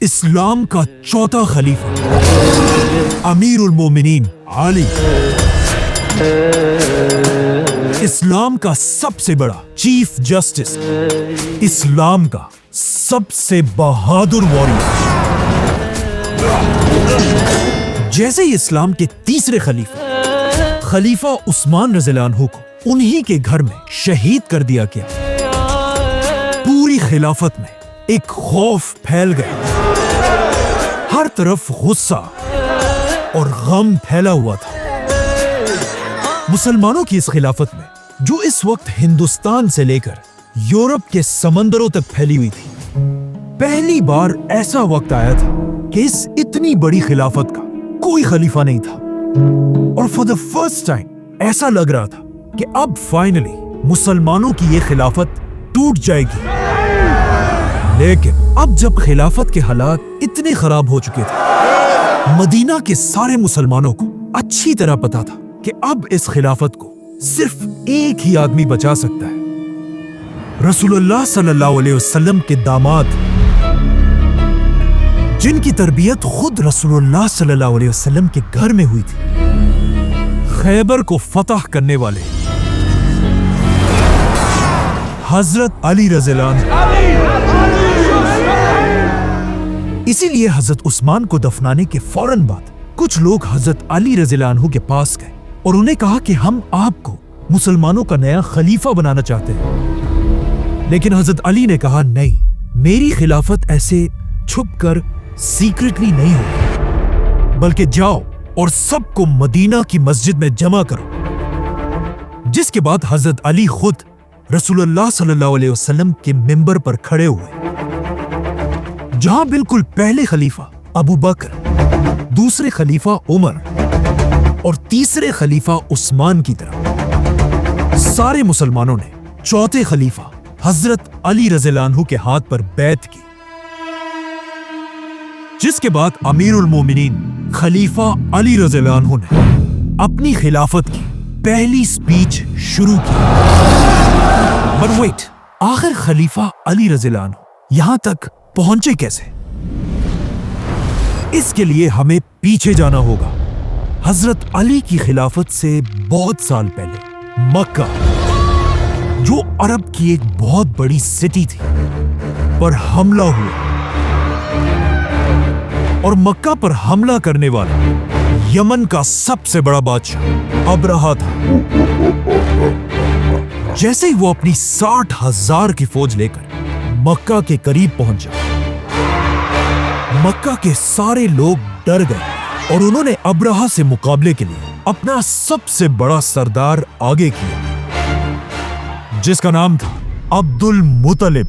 इस्लाम का चौथा खलीफा अमीरुल मोमिनीन अली, इस्लाम का सबसे बड़ा चीफ जस्टिस, इस्लाम का सबसे बहादुर वॉरियर। जैसे ही इस्लाम के तीसरे खलीफा उस्मान रज़ियल्लाहु अन्हु को उन्हीं के घर में शहीद कर दिया गया, पूरी खिलाफत में एक खौफ फैल गया। हर तरफ गुस्सा और गम फैला हुआ था। मुसलमानों की इस खिलाफत में, जो इस वक्त हिंदुस्तान से लेकर यूरोप के समंदरों तक फैली हुई थी, पहली बार ऐसा वक्त आया था कि इस इतनी बड़ी खिलाफत का कोई खलीफा नहीं था। और फॉर द फर्स्ट टाइम ऐसा लग रहा था कि अब फाइनली मुसलमानों की ये खिलाफत टूट जाएगी। लेकिन अब जब खिलाफत के हालात इतने खराब हो चुके थे, मदीना के सारे मुसलमानों को अच्छी तरह पता था कि अब इस खिलाफत को सिर्फ एक ही आदमी बचा सकता है, रसूलुल्लाह सल्लल्लाहु अलैहि वसल्लम के दामाद, जिनकी तरबियत खुद रसूलुल्लाह सल्लल्लाहु अलैहि वसल्लम के घर में हुई थी, खैबर को फतह करने वाले हजरत अली रज़ियल्लाहु अन्हु। इसीलिए हजरत उस्मान को दफनाने के फौरन बाद कुछ लोग हजरत अली रज़ियल्लाहु अन्हु के पास गए और उन्हें कहा कि हम आपको मुसलमानों का नया खलीफा बनाना चाहते हैं। लेकिन हजरत अली ने कहा, नहीं, मेरी खिलाफत ऐसे छुपकर सीक्रेटली नहीं होगी, बल्कि जाओ और सबको मदीना की मस्जिद में जमा करो। जिसके बाद हजरत अली खुद रसूलुल्लाह सल्लल्लाहु अलैहि वसल्लम के मिंबर पर खड़े हुए, जहां बिल्कुल पहले खलीफा अबू बकर, दूसरे खलीफा उमर और तीसरे खलीफा उस्मान की तरह सारे मुसलमानों ने चौथे खलीफा हजरत अली रज़ियल्लाहु अन्हु के हाथ पर बैत की। जिसके बाद अमीरुल मोमिनीन खलीफा अली रज़ियल्लाहु अन्हु ने अपनी खिलाफत की पहली स्पीच शुरू की। बट वेट, आखिर खलीफा अली रज़ियल्लाहु अन्हु यहां तक पहुंचे कैसे? इसके लिए हमें पीछे जाना होगा, हजरत अली की खिलाफत से बहुत साल पहले मक्का, जो अरब की एक बहुत बड़ी सिटी थी, पर हमला हुआ। और मक्का पर हमला करने वाला यमन का सबसे बड़ा बादशाह अबरहा था। जैसे ही वो अपनी 60,000 की फौज लेकर मक्का के करीब पहुंचा, मक्का के सारे लोग डर गए और उन्होंने अबरहा से मुकाबले के लिए अपना सबसे बड़ा सरदार आगे किया, जिसका नाम था अब्दुल मुत्तलिब,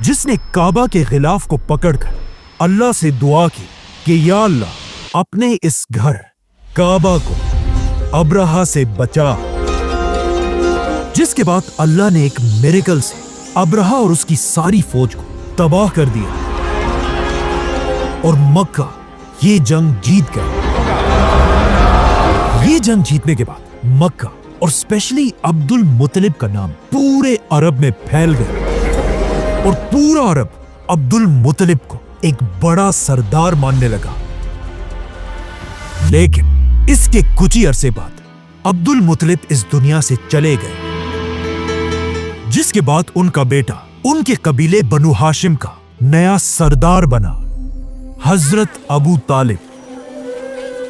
जिसने काबा के खिलाफ को पकड़कर अल्लाह से दुआ की कि या अल्लाह, अपने इस घर काबा को अबरहा से बचा। जिसके बाद अल्लाह ने एक मिरेकल से अबरहा और उसकी सारी फौज को तबाह कर दिया और मक्का ये जंग जीत गया। ये जंग जीतने के बाद मक्का और स्पेशली अब्दुल मुत्तलिब का नाम पूरे अरब में फैल गया और पूरा अरब अब्दुल मुत्तलिब को एक बड़ा सरदार मानने लगा। लेकिन इसके कुछ ही अरसे बाद अब्दुल मुत्तलिब इस दुनिया से चले गए, जिसके बाद उनका बेटा उनके कबीले बनु हाशिम का नया सरदार बना, हजरत अबू तालिब।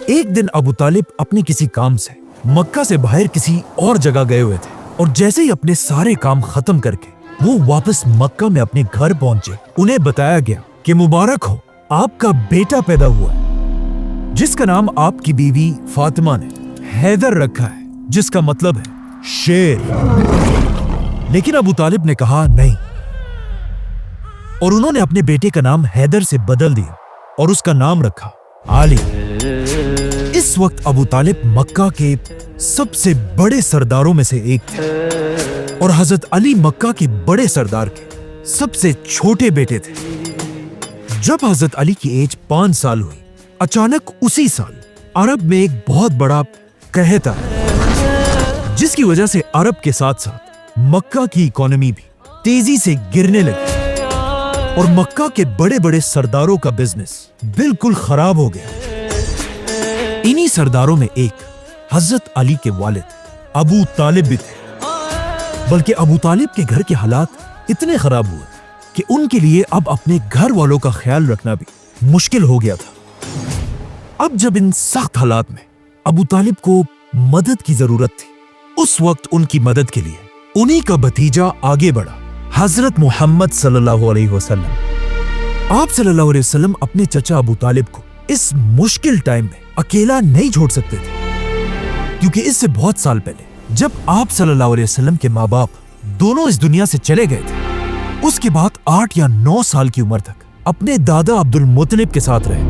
एक दिन अबू तालिब अपने किसी काम से मक्का से बाहर किसी और जगह गए हुए थे और जैसे ही अपने सारे काम खत्म करके वो वापस मक्का में अपने घर पहुंचे, उन्हें बताया गया कि मुबारक हो, आपका बेटा पैदा हुआ है, जिसका नाम आपकी बीवी फातिमा ने हैदर रखा है, जिसका मतलब है शेर। लेकिन अबू तालिब ने कहा नहीं, और उन्होंने अपने बेटे का नाम हैदर से बदल दिया और उसका नाम रखा अली। इस वक्त अबू तालिब मक्का के सबसे बड़े सरदारों में से एक थे और हजरत अली मक्का के बड़े सरदार के सबसे छोटे बेटे थे। जब हजरत अली की एज 5 साल हुई, अचानक उसी साल अरब में एक बहुत बड़ा कहत आया, जिसकी वजह से अरब के साथ साथ मक्का की इकोनॉमी भी तेजी से गिरने लगी। اور مکہ کے بڑے بڑے سرداروں کا بزنس بالکل خراب ہو گیا۔ انہی سرداروں میں ایک حضرت علی کے والد ابو طالب بھی تھے، بلکہ ابو طالب کے گھر کے حالات اتنے خراب ہوئے کہ ان کے لیے اب اپنے گھر والوں کا خیال رکھنا بھی مشکل ہو گیا تھا۔ اب جب ان سخت حالات میں ابو طالب کو مدد کی ضرورت تھی، اس وقت ان کی مدد کے لیے انہی کا بھتیجا آگے بڑھا، حضرت محمد صلی اللہ علیہ وسلم۔ آپ صلی اللہ علیہ وسلم اپنے چچا ابو طالب کو اس مشکل ٹائم میں اکیلا نہیں چھوڑ سکتے تھے، کیونکہ اس سے بہت سال پہلے جب آپ صلی اللہ علیہ وسلم کے ماں باپ دونوں اس دنیا سے چلے گئے تھے، اس کے بعد 8 یا 9 سال کی عمر تک اپنے دادا عبد المطلب کے ساتھ رہے،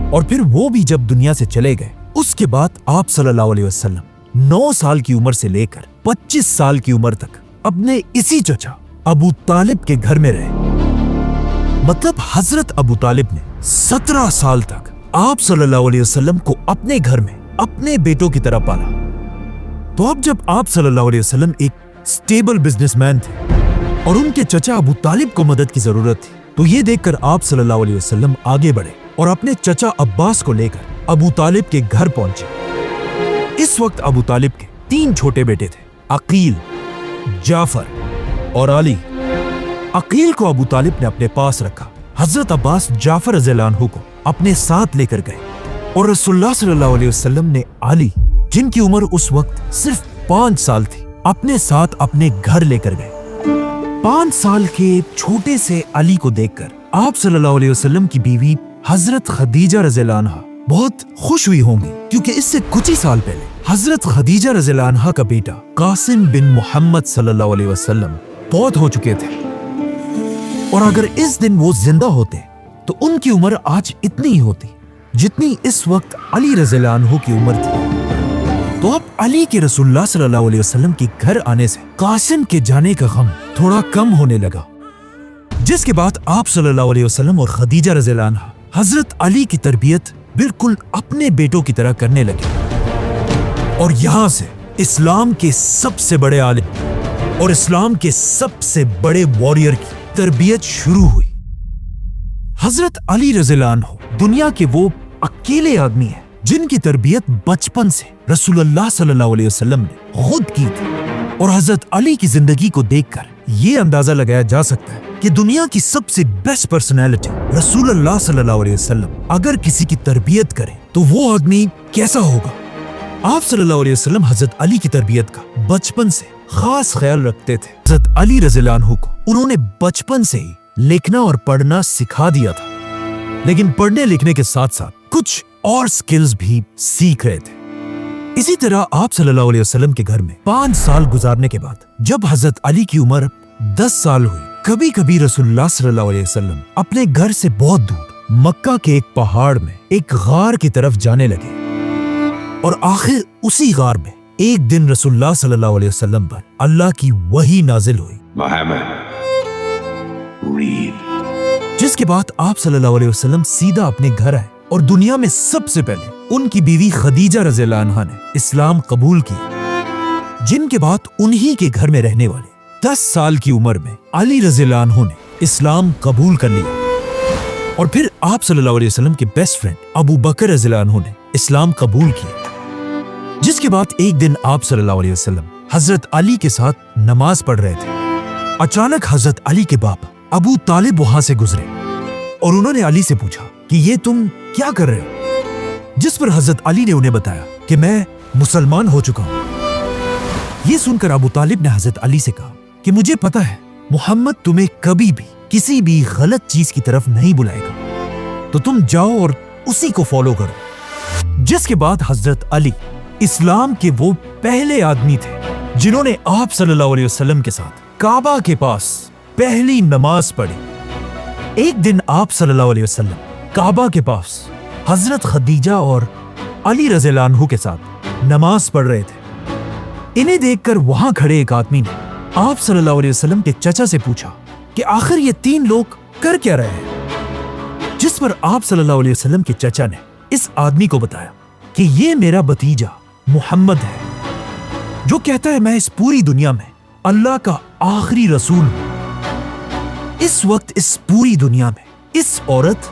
اور پھر وہ بھی جب دنیا سے چلے گئے، اس کے بعد آپ صلی اللہ علیہ وسلم 9 سال کی عمر سے لے کر 25 سال کی عمر تک اپنے اسی چچا ابو طالب کے گھر میں رہے۔ مطلب حضرت ابو طالب نے 17 سال تک آپ صلی اللہ علیہ وسلم کو اپنے گھر میں اپنے بیٹوں کی طرح پالا۔ تو اب جب آپ صلی اللہ علیہ وسلم ایک سٹیبل بزنس مین تھے اور ان کے چچا ابو طالب کو مدد کی ضرورت تھی، تو یہ دیکھ کر آپ صلی اللہ علیہ وسلم آگے بڑھے اور اپنے چچا عباس کو لے کر ابو طالب کے گھر پہنچے۔ اس وقت ابو طالب کے 3 چھوٹے بیٹے تھے، عقیل، جعفر اور علی۔ عقیل کو ابو طالب نے اپنے پاس رکھا۔ حضرت عباس جعفر رضی اللہ عنہ کو اپنے ساتھ لے کر گئے، اور رسول اللہ صلی اللہ علیہ وسلم نے علی، جن کی عمر اس وقت صرف 5 سال تھی، اپنے ساتھ اپنے گھر لے کر گئے۔ 5 سال کے چھوٹے سے علی کو دیکھ کر آپ صلی اللہ علیہ وسلم کی بیوی حضرت خدیجہ رضی اللہ عنہا بہت خوش ہوئی ہوں گی، کیونکہ اس سے کچھ ہی سال پہلے حضرت خدیجہ رضی اللہ عنہا کا بیٹا قاسم بن محمد صلی اللہ علیہ وسلم فوت ہو چکے تھے، اور اگر اس دن وہ زندہ ہوتے تو ان کی عمر آج اتنی ہی ہوتی جتنی اس وقت علی رضی اللہ عنہ کی عمر تھی۔ تو اب علی کے رسول اللہ صلی اللہ علیہ وسلم کے گھر آنے سے قاسم کے جانے کا غم تھوڑا کم ہونے لگا، جس کے بعد آپ صلی اللہ علیہ وسلم اور خدیجہ رضی اللہ عنہا حضرت علی کی تربیت بالکل اپنے بیٹوں کی طرح کرنے لگے، اور یہاں سے اسلام کے سب سے بڑے عالم اور اسلام کے سب سے بڑے واریر کی تربیت شروع ہوئی۔ حضرت علی رضی اللہ عنہ دنیا کے وہ اکیلے آدمی ہیں جن کی تربیت بچپن سے رسول اللہ صلی اللہ علیہ وسلم نے خود کی تھی، اور حضرت علی کی زندگی کو دیکھ کر یہ اندازہ لگایا جا سکتا ہے کہ دنیا کی سب سے بیسٹ پرسنالٹی رسول اللہ صلی اللہ علیہ وسلم اگر کسی کی تربیت کرے تو وہ آدمی کیسا ہوگا۔ آپ صلی اللہ علیہ وسلم حضرت علی کی تربیت کا بچپن سے خاص خیال رکھتے تھے۔ حضرت علی رضی اللہ عنہ کو انہوں نے بچپن سے ہی لکھنا اور پڑھنا سکھا دیا تھا، لیکن پڑھنے لکھنے کے ساتھ ساتھ کچھ اور سکلز بھی سیکھ رہے تھے۔ اسی طرح آپ صلی اللہ علیہ وسلم کے گھر میں 5 سال گزارنے کے بعد جب حضرت علی کی عمر 10 سال ہوئی، کبھی کبھی رسول اللہ صلی اللہ علیہ وسلم اپنے گھر سے بہت دور مکہ کے ایک پہاڑ میں ایک غار کی طرف جانے لگے، اور آخر اسی غار میں ایک دن رسول اللہ صلی اللہ علیہ وسلم پر اللہ کی وحی نازل ہوئی، جس کے بعد آپ صلی اللہ علیہ وسلم سیدھا اپنے گھر آئے، اور دنیا میں سب سے پہلے ان کی بیوی خدیجہ رضی اللہ عنہا نے اسلام قبول کی، جن کے بعد انہی کے گھر میں رہنے والے 10 سال کی عمر میں علی رضی اللہ عنہ نے اسلام قبول کر لیا، اور پھر آپ صلی اللہ علیہ وسلم کے بیسٹ فرینڈ ابو بکر رضی اللہ عنہ نے اسلام قبول کیا، جس کے بعد ایک دن آپ صلی اللہ علیہ وسلم حضرت علی کے ساتھ نماز پڑھ رہے تھے۔ اچانک حضرت علی کے باپ ابو طالب وہاں سے گزرے، اور انہوں نے علی سے پوچھا کہ یہ تم کیا کر رہے ہو؟ جس پر حضرت علی نے انہیں بتایا کہ میں مسلمان ہو چکا ہوں۔ یہ سن کر ابو طالب نے حضرت علی سے کہا کہ مجھے پتا ہے محمد تمہیں کبھی بھی کسی بھی غلط چیز کی طرف نہیں بلائے گا، تو تم جاؤ اور اسی کو فالو کرو۔ جس کے بعد حضرت علی اسلام کے وہ پہلے آدمی تھے جنہوں نے آپ صلی اللہ علیہ وسلم کے ساتھ کعبہ کے پاس پہلی نماز پڑھی۔ ایک دن آپ صلی اللہ علیہ وسلم کعبہ کے پاس حضرت خدیجہ اور علی رضی اللہ عنہ کے ساتھ نماز پڑھ رہے تھے۔ انہیں دیکھ کر وہاں کھڑے ایک آدمی نے آپ صلی اللہ علیہ وسلم کے چچا سے پوچھا کہ آخر یہ 3 لوگ کر کیا رہے ہیں؟ جس پر آپ صلی اللہ علیہ وسلم کے چچا نے اس آدمی کو بتایا کہ یہ میرا بھتیجا محمد ہے، جو کہتا ہے میں اس پوری دنیا میں اللہ کا آخری رسول ہوں۔ इस वक्त इस पूरी दुनिया में इस औरत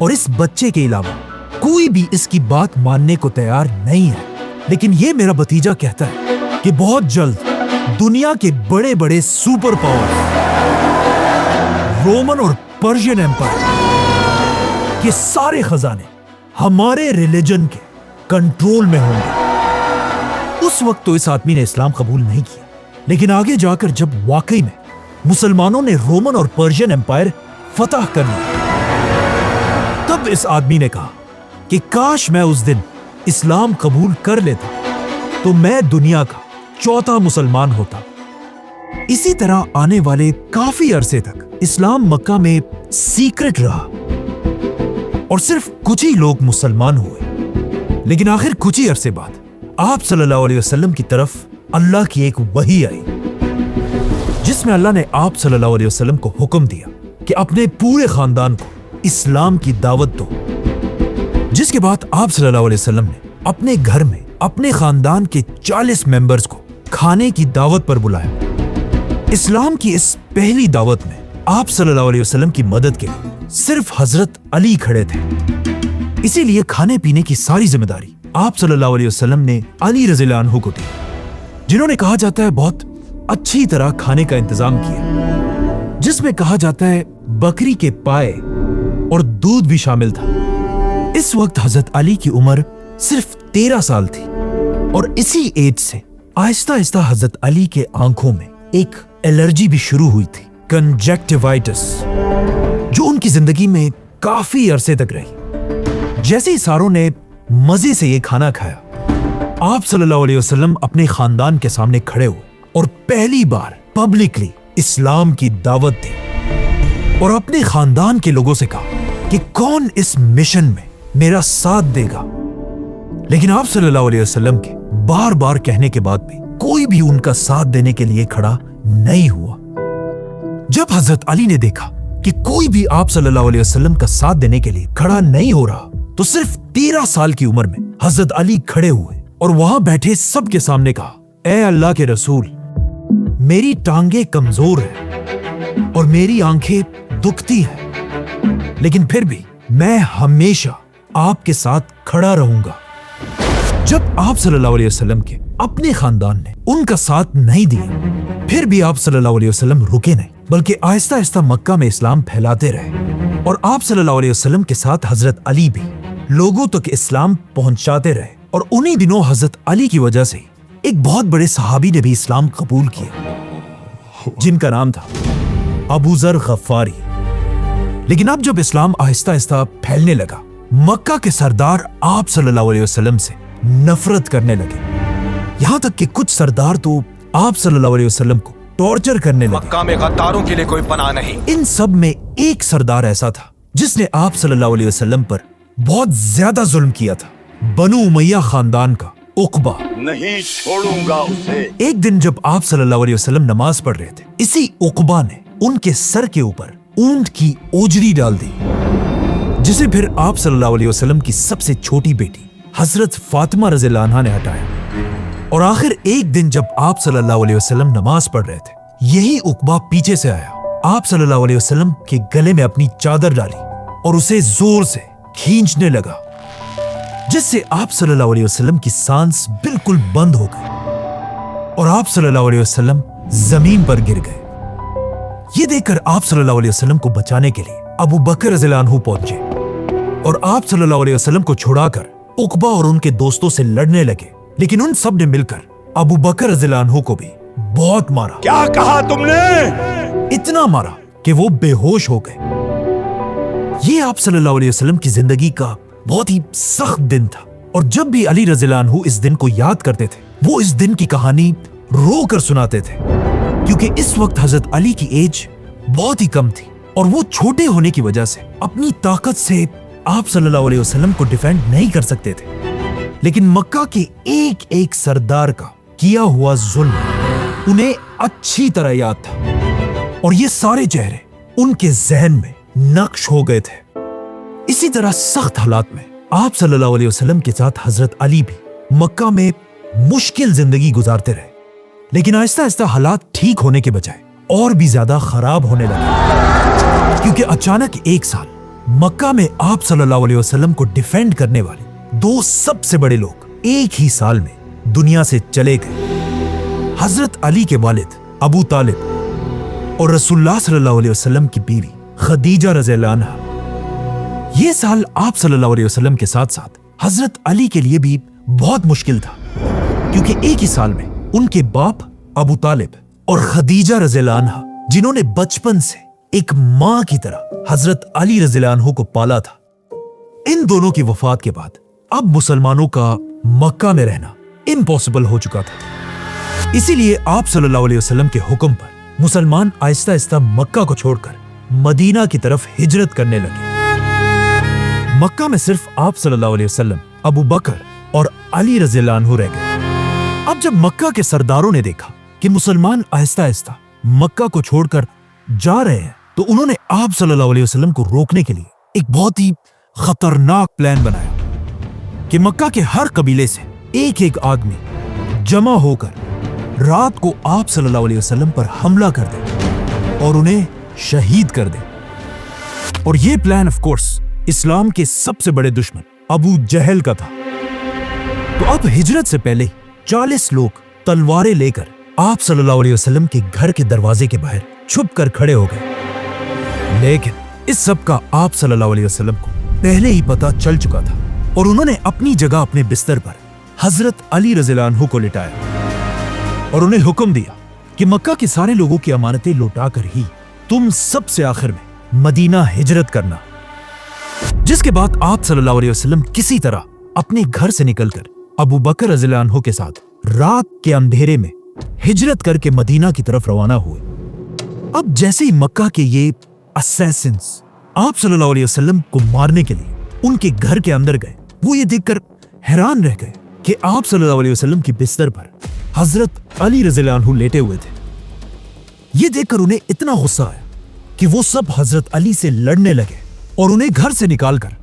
और इस बच्चे के अलावा कोई भी इसकी बात मानने को तैयार नहीं है। लेकिन ये मेरा भतीजा कहता है कि बहुत जल्द दुनिया के बड़े बड़े सुपर पावर, रोमन और पर्शियन एम्पायर के सारे खजाने हमारे रिलीजन के कंट्रोल में होंगे। उस वक्त तो इस आदमी ने इस्लाम कबूल नहीं किया, लेकिन आगे जाकर जब वाकई में मुसलमानों ने रोमन और पर्शियन एम्पायर फतह कर लिया, तब इस आदमी ने कहा कि काश मैं उस दिन इस्लाम कबूल कर लेता तो मैं दुनिया का चौथा मुसलमान होता। इसी तरह आने वाले काफी अरसे तक इस्लाम मक्का में सीक्रेट रहा और सिर्फ कुछ ही लोग मुसलमान हुए। लेकिन आखिर कुछ ही अरसे बाद आप सल्लल्लाहु अलैहि वसल्लम की तरफ अल्लाह की एक वही आई, जिसमें अल्लाह ने आप सल्लल्लाहु अलैहि वसल्लम को हुक्म दिया कि अपने पूरे खानदान को इस्लाम की दावत दो। जिसके बाद आप सल्लल्लाहु अलैहि वसल्लम ने अपने घर में अपने खानदान के 40 मेंबर्स को खाने की दावत पर बुलाया। इस्लाम की इस पहली दावत में आप सल्लल्लाहु अलैहि वसल्लम की मदद के लिए सिर्फ हजरत अली खड़े थे। इसीलिए खाने पीने की सारी जिम्मेदारी आप सल्लल्लाहु अलैहि वसल्लम ने अली रज़ियल्लाहु अन्हु को दी, जिन्होंने कहा जाता है बहुत अच्छी तरह खाने का इंतजाम किया, जिसमें कहा जाता है बकरी के पाए और दूध भी शामिल था। इस वक्त हजरत अली की उम्र सिर्फ 13 साल थी और इसी एज से आहिस्ता आहिस्ता हजरत अली के आंखों में एक एलर्जी भी शुरू हुई थी, कंजक्टिवाइटिस, जो उनकी जिंदगी में काफी अरसे तक रही। जैसे ही सारों ने मजे से ये खाना खाया, आप सल्लल्लाहु अलैहि वसल्लम अपने खानदान के सामने खड़े हुए और पहली बार पब्लिकली इस्लाम की दावत दी और अपने खानदान के लोगों से कहा कि कौन इस मिशन में मेरा साथ देगा। लेकिन आप सल्लल्लाहु अलैहि वसल्लम के बार बार कहने के बाद भी कोई भी उनका साथ देने के लिए खड़ा नहीं हुआ। जब हजरत अली ने देखा कि कोई भी आप सल्लल्लाहु अलैहि वसल्लम का साथ देने के लिए खड़ा नहीं हो रहा, तो सिर्फ 13 साल की उम्र में हजरत अली खड़े हुए और वहां बैठे सबके सामने कहा, ए अल्लाह के रसूल, मेरी टांगे कमजोर है और मेरी आंखें दुखती हैं, लेकिन फिर भी मैं हमेशा आपके साथ खड़ा रहूंगा। जब आप सल्लल्लाहु अलैहि वसल्लम के अपने खानदान ने उनका साथ नहीं दिया, फिर भी आप सल्लल्लाहु अलैहि वसल्लम रुके नहीं, बल्कि आहिस्ता आहिस्ता मक्का में इस्लाम फैलाते रहे और आप सल्लल्लाहु अलैहि वसल्लम के साथ हजरत अली भी लोगों तक इस्लाम पहुंचाते रहे। और उन्हीं दिनों हजरत अली की वजह से एक बहुत बड़े सहाबी ने भी इस्लाम कबूल किया, जिनका नाम था अबू ज़र गफ्फारी। लेकिन अब जब इस्लाम आहिस्ता आहिस्ता फैलने लगा, मक्का के सरदार आप सल्लल्लाहु अलैहि वसल्लम से नफरत करने लगे। यहां तक कि कुछ सरदार तो आप सल्लल्लाहु अलैहि वसल्लम को टॉर्चर करने लगे। मक्का में गद्दारों के लिए कोई पनाह नहीं। इन सब में एक सरदार ऐसा था जिसने आप सल्लल्लाहु अलैहि वसल्लम पर बहुत ज्यादा जुल्म किया था, बनु उमैया खानदान का उकबा। नहीं छोड़ूंगा उसे। एक दिन जब आप सल्लल्लाहु अलैहि वसल्लम नमाज पढ़ रहे थे, इसी उकबा ने उनके सर के ऊपर ऊंट की ओजरी डाल दी, जिसे फिर आप सल्लल्लाहु अलैहि वसल्लम की सबसे छोटी बेटी हजरत फातिमा रज़ियल्लाहु अन्हा ने हटाया। और आखिर एक दिन जब आप सल्लल्लाहु अलैहि वसल्लम नमाज पढ़ रहे थे, यही उकबा पीछे से आया, आप सल्लल्लाहु अलैहि वसल्लम के गले में अपनी चादर डाली और उसे जोर से खींचने लगा, जिससे आप सल्लल्लाहु अलैहि वसल्लम की सांस बिल्कुल बंद हो गई और आप सल्लल्लाहु अलैहि वसल्लम जमीन पर गिर गए। ये देखकर आप सल्लल्लाहु अलैहि वसल्लम को बचाने के लिए अबू बकर रज़ियल्लाहु अन्हु पहुंचे और आप सल्लल्लाहु अलैहि वसल्लम को छुड़ाकर उकबा और उनके दोस्तों से लड़ने लगे। लेकिन उन सब ने मिलकर अबू बकर रज़ियल्लाहु अन्हु को भी बहुत मारा। क्या कहा तुमने? इतना मारा कि वो बेहोश हो गए। ये आप सल्लल्लाहु अलैहि वसल्लम की जिंदगी का बहुत ही सख्त दिन था और जब भी अली रज़ियल्लाहु अन्हु इस दिन को याद करते थे, वो इस दिन की कहानी रो कर सुनाते थे, क्योंकि इस वक्त हजरत अली की एज बहुत ही कम थी और वो छोटे होने की वजह से अपनी ताकत से आप सल्लल्लाहु अलैहि वसल्लम को डिफेंड नहीं कर सकते थे। लेकिन मक्का के एक एक सरदार का किया हुआ जुल्म उन्हें अच्छी तरह याद था और ये सारे चेहरे उनके जहन में नक्श हो गए थे। इसी तरह सख्त हालात में आप सल्लल्लाहु अलैहि वसल्लम के साथ हजरत अली भी मक्का में मुश्किल जिंदगी गुजारते रहे। लेकिन आहिस्ता आहिस्ता हालात ठीक होने के बजाय اور بھی زیادہ خراب ہونے لگے، کیونکہ اچانک ایک سال مکہ میں آپ صلی اللہ علیہ وسلم کو ڈیفینڈ کرنے والے دو سب سے بڑے لوگ ایک ہی سال میں دنیا سے چلے گئے۔ حضرت علی کے والد ابو طالب اور رسول اللہ صلی اللہ علیہ وسلم کی بیوی خدیجہ رضی اللہ عنہا۔ یہ سال آپ صلی اللہ علیہ وسلم کے ساتھ ساتھ حضرت علی کے لیے بھی بہت مشکل تھا، کیونکہ ایک ہی سال میں ان کے باپ ابو طالب اور خدیجہ رضی اللہ عنہا، جنہوں نے بچپن سے ایک ماں کی طرح حضرت علی رضی اللہ عنہ کو پالا تھا، ان دونوں کی وفات کے بعد اب مسلمانوں کا مکہ میں رہنا امپاسبل ہو چکا تھا۔ اسی لیے آپ صلی اللہ علیہ وسلم کے حکم پر مسلمان آہستہ آہستہ مکہ کو چھوڑ کر مدینہ کی طرف ہجرت کرنے لگے۔ مکہ میں صرف آپ صلی اللہ علیہ وسلم، ابو بکر اور علی رضی اللہ عنہ رہ گئے۔ اب جب مکہ کے سرداروں نے دیکھا کہ مسلمان آہستہ آہستہ مکہ کو چھوڑ کر جا رہے ہیں، تو انہوں نے آپ صلی اللہ علیہ وسلم کو روکنے کے لیے ایک بہت ہی خطرناک پلان بنایا کہ مکہ کے ہر قبیلے سے ایک ایک آدمی جمع ہو کر رات کو آپ صلی اللہ علیہ وسلم پر حملہ کر دے اور انہیں شہید کر دے۔ اور یہ پلان آف کورس اسلام کے سب سے بڑے دشمن ابو جہل کا تھا۔ تو اب ہجرت سے پہلے 40 لوگ تلواریں لے کر آپ صلی اللہ علیہ وسلم کے گھر کے دروازے کے باہر چھپ کر کھڑے ہو گئے، لیکن اس سب کا آپ صلی اللہ علیہ وسلم کو پہلے ہی پتا چل چکا تھا، اور انہوں نے اپنی جگہ اپنے بستر پر حضرت علی رضی اللہ عنہ کو لٹایا اور انہیں حکم دیا کہ مکہ کے سارے لوگوں کی امانتیں لوٹا کر ہی تم سب سے آخر میں مدینہ ہجرت کرنا۔ جس کے بعد آپ صلی اللہ علیہ وسلم کسی طرح اپنے گھر سے نکل کر ابو بکر رضی اللہ عنہ کے ساتھ رات کے اندھیرے میں ہجرت کر کے مدینہ کی طرف روانہ ہوئے۔ اب جیسے ہی مکہ کے یہ اسیسنز آپ صلی اللہ علیہ وسلم کو مارنے کے لیے ان کے گھر کے اندر گئے، وہ یہ دیکھ کر حیران رہ گئے کہ آپ صلی اللہ علیہ وسلم کی بستر پر حضرت علی رضی اللہ عنہ لیٹے ہوئے تھے۔ یہ دیکھ کر انہیں اتنا غصہ آیا کہ وہ سب حضرت علی سے لڑنے لگے اور انہیں گھر سے نکال کر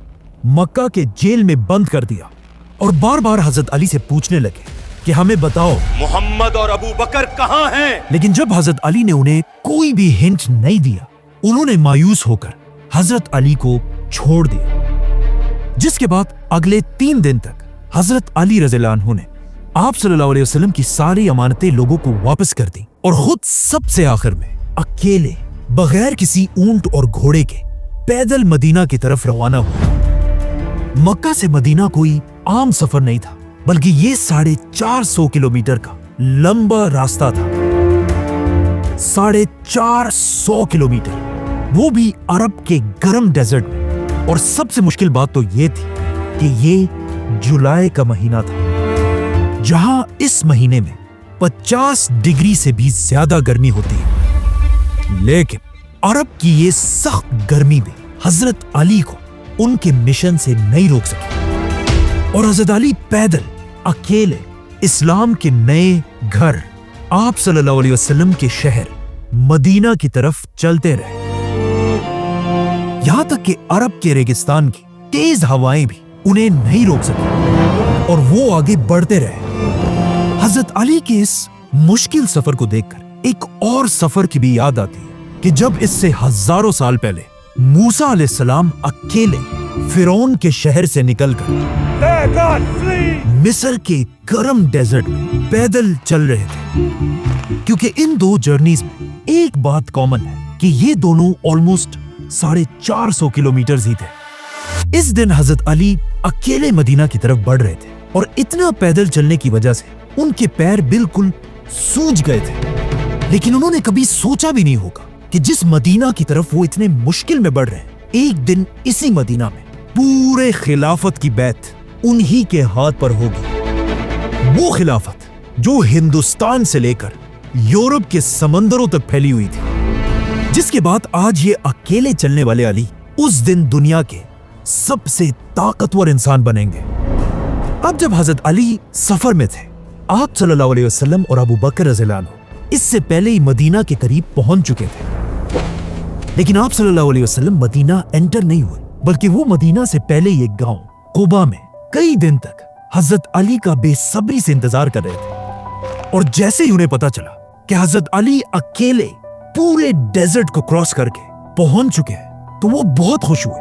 مکہ کے جیل میں بند کر دیا، اور بار بار حضرت علی سے پوچھنے لگے کہ ہمیں بتاؤ محمد اور ابو بکر کہاں ہیں؟ لیکن جب حضرت علی نے انہیں کوئی بھی ہنٹ نہیں دیا، انہوں نے مایوس ہو کر حضرت علی کو چھوڑ دیا۔ جس کے بعد اگلے 3 دن تک حضرت علی رضی اللہ عنہ نے آپ صلی اللہ علیہ وسلم کی ساری امانتیں لوگوں کو واپس کر دی، اور خود سب سے آخر میں اکیلے بغیر کسی اونٹ اور گھوڑے کے پیدل مدینہ کی طرف روانہ ہوئے۔ مکہ سے مدینہ کوئی عام سفر نہیں تھا، بلکہ یہ 450 کلومیٹر کا لمبا راستہ تھا۔ 450 کلومیٹر، وہ بھی عرب کے گرم ڈیزرٹ میں۔ اور سب سے مشکل بات تو یہ تھی کہ یہ جولائی کا مہینہ تھا، جہاں اس مہینے میں 50 ڈگری سے بھی زیادہ گرمی ہوتی ہے۔ لیکن عرب کی یہ سخت گرمی بھی حضرت علی کو ان کے مشن سے نہیں روک سکی، اور حضرت علی پیدل اکیلے اسلام کے نئے گھر آپ صلی اللہ علیہ وسلم کے شہر مدینہ کی طرف چلتے رہے، یہاں تک کہ عرب کے ریگستان کی تیز ہوائیں بھی انہیں نہیں روک سکی اور وہ آگے بڑھتے رہے۔ حضرت علی کے اس مشکل سفر کو دیکھ کر ایک اور سفر کی بھی یاد آتی ہے کہ جب اس سے ہزاروں سال پہلے موسیٰ علیہ السلام اکیلے فرعون کے شہر سے نکل کر مصر کے گرم ڈیزرٹ میں پیدل چل رہے تھے، کیونکہ ان دو جرنیز میں ایک بات کامن ہے کہ یہ دونوں آلموسٹ 450 کلومیٹرز ہی تھے۔ اس دن حضرت علی اکیلے مدینہ کی طرف بڑھ رہے تھے، اور اتنا پیدل چلنے کی وجہ سے ان کے پیر بالکل سوج گئے تھے، لیکن انہوں نے کبھی سوچا بھی نہیں ہوگا کہ جس مدینہ کی طرف وہ اتنے مشکل میں بڑھ رہے ہیں، ایک دن اسی مدینہ میں پورے خلافت کی بیعت انہی کے ہاتھ پر ہوگی، وہ خلافت جو ہندوستان سے لے کر یورپ کے سمندروں تک پھیلی ہوئی تھی، جس کے بعد آج یہ اکیلے چلنے والے علی اس دن دنیا کے سب سے طاقتور انسان بنیں گے۔ اب جب حضرت علی سفر میں تھے، آپ صلی اللہ علیہ وسلم اور ابو بکر رضی اللہ عنہ اس سے پہلے ہی مدینہ کے قریب پہنچ چکے تھے، لیکن آپ صلی اللہ علیہ وسلم مدینہ انٹر نہیں ہوئے، بلکہ وہ مدینہ سے پہلے ہی ایک گاؤں قبا میں کئی دن تک حضرت علی کا بے صبری سے انتظار کر رہے تھے۔ اور جیسے ہی انہیں پتا چلا کہ حضرت علی اکیلے पूरे डेजर्ट को क्रॉस करके पहुंच चुके हैं तो वो बहुत खुश हुए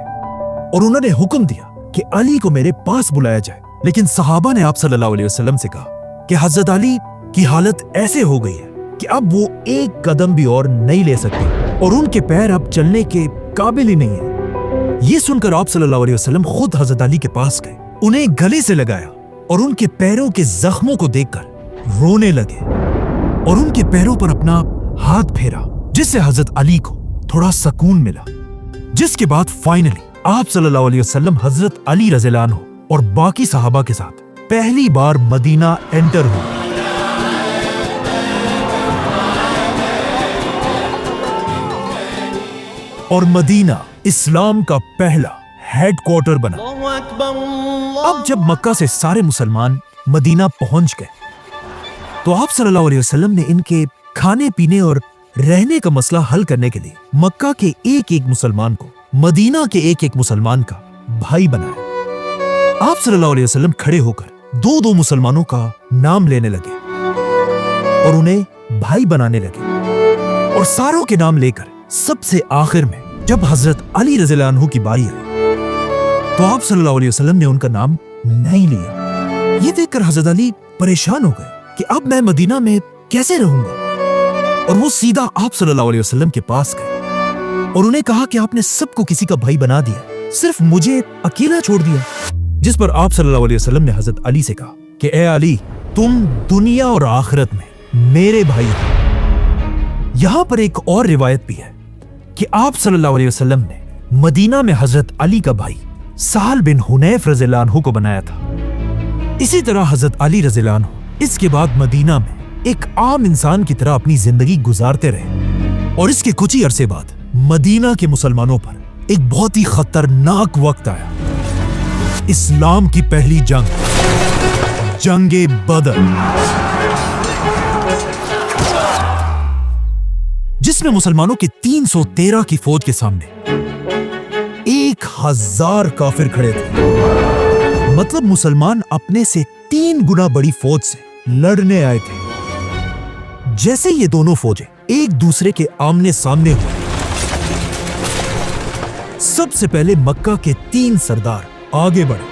और उन्होंने हुक्म दिया कि अली को मेरे पास बुलाया जाए। लेकिन सहाबा ने आप सल्लल्लाहु अलैहि वसल्लम से कहा कि हजरत अली की हालत ऐसे हो गई है कि अब वो एक कदम भी और नहीं ले सकते और उनके पैर अब चलने के काबिल ही नहीं है। ये सुनकर आप सल्लल्लाहु अलैहि वसल्लम खुद हजरत अली के पास गए, उन्हें गले से लगाया और उनके पैरों के जख्मों को देखकर रोने लगे और उनके पैरों पर अपना हाथ फेरा, जिससे हजरत अली को थोड़ा सुकून मिला। जिसके बाद फाइनली आप सल्लल्लाहु अलैहि वसल्लम हजरत अली रज़ियल्लाहु अन्हु और बाकी सहाबा के साथ पहली बार मदीना एंटर हुए। और मदीना इस्लाम का पहला हेडक्वार्टर बना। अब जब मक्का से सारे मुसलमान मदीना पहुंच गए तो आप सल्लल्लाहु अलैहि वसल्लम ने इनके खाने पीने और रहने का मसला हल करने के लिए मक्का के एक एक मुसलमान को मदीना के एक एक मुसलमान का भाई बनाया। आप सल्लल्लाहु अलैहि वसल्लम खड़े होकर दो दो मुसलमानों का नाम लेने लगे और उन्हें भाई बनाने लगे और सारों के नाम लेकर सबसे आखिर में जब हजरत अली रज़ियल्लाहु अन्हु की बारी आई तो आप सल्लल्लाहु अलैहि वसल्लम ने उनका नाम नहीं लिया। ये देखकर हजरत अली परेशान हो गए कि अब मैं मदीना में कैसे रहूंगा, और वो सीधा आप सल्लल्लाहु अलैहि वसल्लम के पास गए और उन्हें कहा कि आपने सबको किसी का भाई बना दिया, सिर्फ मुझे अकेला छोड़ दिया। जिस पर आप सल्लल्लाहु अलैहि वसल्लम ने हजरत अली से कहा कि ए अली, तुम दुनिया और आखिरत में मेरे भाई हो। यहां पर एक और रिवायत भी है कि आप सल्लल्लाहु अलैहि वसल्लम ने मदीना में हजरत अली का भाई सहल बिन हुनैफ रज़ियल्लाहु अन्हु को बनाया था। इसी तरह हजरत अली रज़ियल्लाहु अन्हु इसके बाद मदीना में एक आम इंसान की तरह अपनी जिंदगी गुजारते रहे और इसके कुछ ही अरसे बाद मदीना के मुसलमानों पर एक बहुत ही खतरनाक वक्त आया। इस्लाम की पहली जंग, जंगे बदर, जिसमें मुसलमानों की 313 की फौज के सामने 1000 काफिर खड़े थे। मतलब मुसलमान अपने से 3 गुना बड़ी फौज से लड़ने आए थे। जैसे ये दोनों फौजें एक दूसरे के आमने सामने हुए, सबसे पहले मक्का के 3 सरदार आगे बढ़े,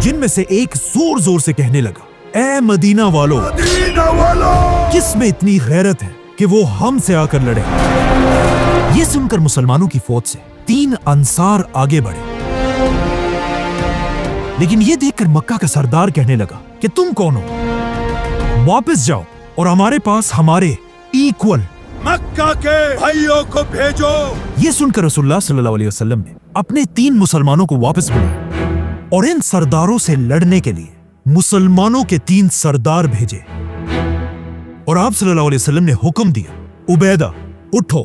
जिनमें से एक जोर जोर से कहने लगा, ए मदीना वालों, किस में इतनी गैरत है कि वो हमसे आकर लड़े। ये सुनकर मुसलमानों की फौज से 3 अंसार आगे बढ़े, लेकिन ये देखकर मक्का का सरदार कहने लगा कि तुम कौन हो, वापस जाओ और हमारे पास हमारे इक्वल मक्का के भाइयों को भेजो। ये सुनकर रसूलुल्लाह सल्लल्लाहु अलैहि वसल्लम ने अपने 3 मुसलमानों को वापस बुलाया और इन सरदारों से लड़ने के लिए मुसलमानों के 3 सरदार भेजे। और आप सल्लल्लाहु अलैहि वसल्लम ने हुक्म दिया, उबैदा उठो।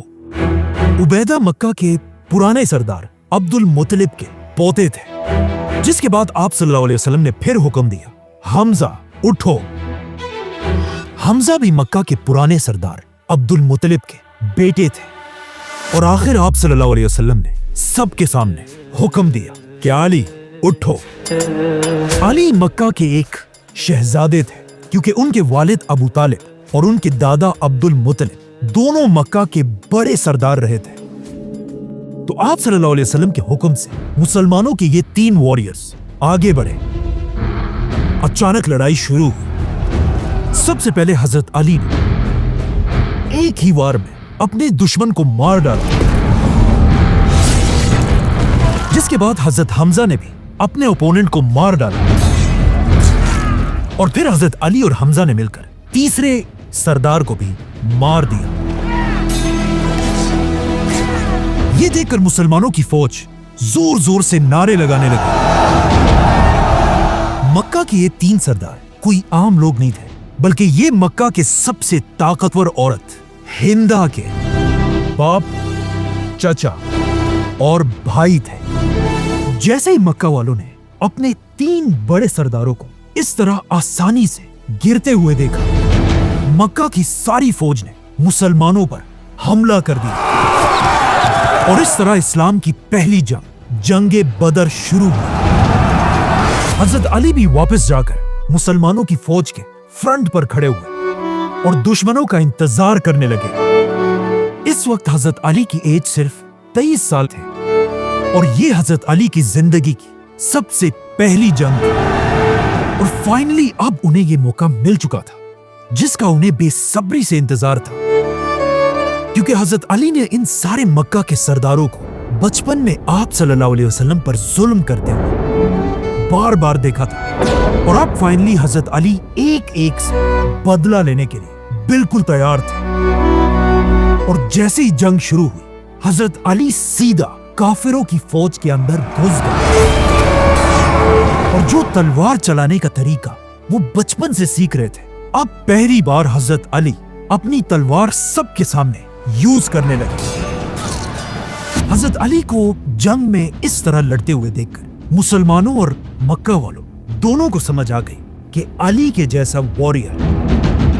उबैदा मक्का के पुराने सरदार अब्दुल मुत्तलिब के पोते थे। जिसके बाद आप सल्लल्लाहु अलैहि वसल्लम ने फिर हुक्म दिया, हमजा उठो। हमजा भी मक्का के पुराने सरदार अब्दुल मुत्तलिब के बेटे थे। और आखिर आप सल्लल्लाहु अलैहि वसल्लम ने सबके सामने हुक्म दिया कि अली उठो। अली मक्का के एक शहजादे थे, क्योंकि उनके वालिद अबू तालिब और उनके दादा अब्दुल मुत्तलिब दोनों मक्का के बड़े सरदार रहे थे। तो आप सल्लल्लाहु अलैहि वसल्लम के हुक्म से मुसलमानों के ये 3 वॉरियर्स आगे बढ़े। अचानक लड़ाई शुरू हुई। सबसे पहले हजरत अली ने एक ही वार में अपने दुश्मन को मार डाला, जिसके बाद हजरत हमजा ने भी अपने ओपोनेंट को मार डाला और फिर हजरत अली और हमजा ने मिलकर तीसरे सरदार को भी मार दिया। ये देखकर मुसलमानों की फौज जोर जोर से नारे लगाने लगी। मक्का के ये 3 सरदार कोई आम लोग नहीं थे, बल्कि ये मक्का के सबसे ताकतवर औरत हिंदा के बाप, चाचा और भाई थे। जैसे ही मक्का वालों ने अपने 3 बड़े सरदारों को इस तरह आसानी से गिरते हुए देखा, मक्का की सारी फौज ने मुसलमानों पर हमला कर दिया और इस तरह इस्लाम की पहली जंग, जंगे बदर शुरू हुई। हजरत अली भी वापस जाकर मुसलमानों की फौज के फ्रंट पर खड़े हुए और दुश्मनों का इंतजार करने लगे। इस वक्त हजरत अली की एज सिर्फ 23 साल थे और ये हजरत अली की जिंदगी की सबसे पहली जंग थी। और फाइनली अब उन्हें ये मौका मिल चुका था जिसका उन्हें बेसब्री से इंतजार था, क्योंकि हजरत अली ने इन सारे मक्का के सरदारों को बचपन में आप सल्लल्लाहु अलैहि वसल्लम पर जुल्म करते हुए बार बार देखा था। और अब फाइनली हजरत अली एक एक से बदला लेने के लिए बिल्कुल तैयार थे। और जैसे ही जंग शुरू हुई, हजरत अली सीधा काफिरों की फौज के अंदर घुस गए और जो तलवार चलाने का तरीका वो बचपन से सीख रहे थे, अब पहली बार हजरत अली अपनी तलवार सबके सामने यूज करने लगे। हजरत अली को जंग में इस तरह लड़ते हुए देखकर मुसलमानों और मक्का वालों दोनों को समझ आ गई कि अली के जैसा वॉरियर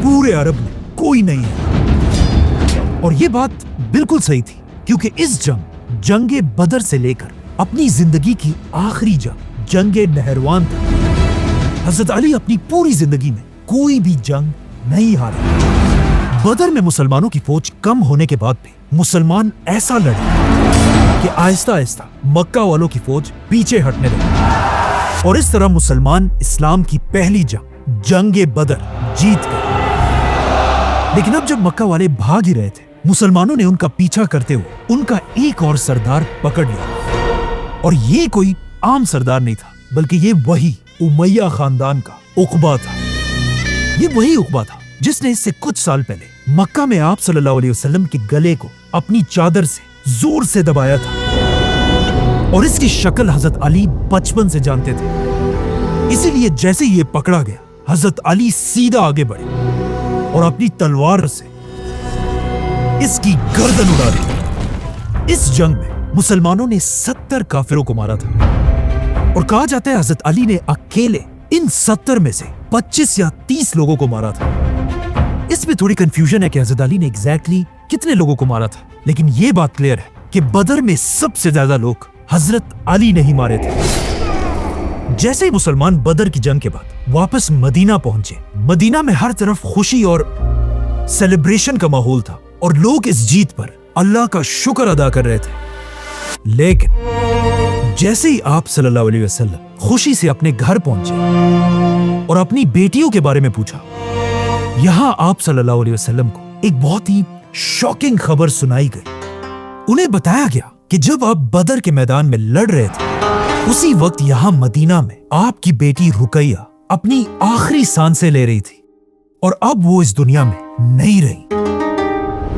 पूरे अरब में कोई नहीं है। और ये बात बिल्कुल सही थी, क्योंकि इस जंगे बदर से लेकर अपनी जिंदगी की आखिरी जंगे नहरवान तक हजरत अली अपनी पूरी जिंदगी में कोई भी जंग नहीं हारे। बदर में मुसलमानों की फौज कम होने के बाद भी मुसलमान ऐसा लड़े कि आहिस्ता आहिस्ता मक्का वालों की फौज पीछे हटने लगी और इस तरह मुसलमान इस्लाम की पहली जंगे बदर जीत गए। लेकिन अब जब मक्का वाले भाग ही रहे थे, मुसलमानों ने उनका पीछा करते हुए उनका एक और सरदार पकड़ लिया। और ये कोई आम सरदार नहीं था, बल्कि ये वही उमैया खानदान का उकबा था। ये वही उकबा था जिसने इससे कुछ साल पहले मक्का में आप सल्लल्लाहु अलैहि वसल्लम के गले को अपनी चादर से जोर से दबाया था। और इसकी शक्ल हजरत अली बचपन से जानते थे। इसीलिए जैसे ही ये पकड़ा गया, हजरत अली सीधा आगे बढ़े और अपनी तलवार से इसकी गर्दन उड़ा दी। इस जंग में मुसलमानों ने 70 काफिरों को मारा था और कहा जाता है हजरत अली ने अकेले इन 70 में से 25 या 30 लोगों को मारा था। इसमें थोड़ी कंफ्यूजन है कि हजरत अली ने एग्जैक्टली कितने लोगों को मारा था, लेकिन यह बात क्लियर है कि बदर में सबसे ज्यादा लोग हजरत अली ने ही मारे थे। जैसे ही मुसलमान बदर की जंग के बाद वापस मदीना पहुंचे, मदीना में हर तरफ खुशी और सेलिब्रेशन का माहौल था और लोग इस जीत पर अल्लाह का शुक्र अदा कर रहे थे। लेकिन जैसे ही आप सल्लल्लाहु अलैहि वसल्लम खुशी से अपने घर पहुंचे और अपनी बेटियों के बारे में पूछा, यहां आप सल्लल्लाहु अलैहि वसल्लम को एक बहुत ही शॉकिंग खबर सुनाई गई। उन्हें बताया गया कि जब आप बदर के मैदान में लड़ रहे थे, उसी वक्त यहां मदीना में आपकी बेटी रुकैया अपनी आखिरी सांसें ले रही थी और अब वो इस दुनिया में नहीं रही।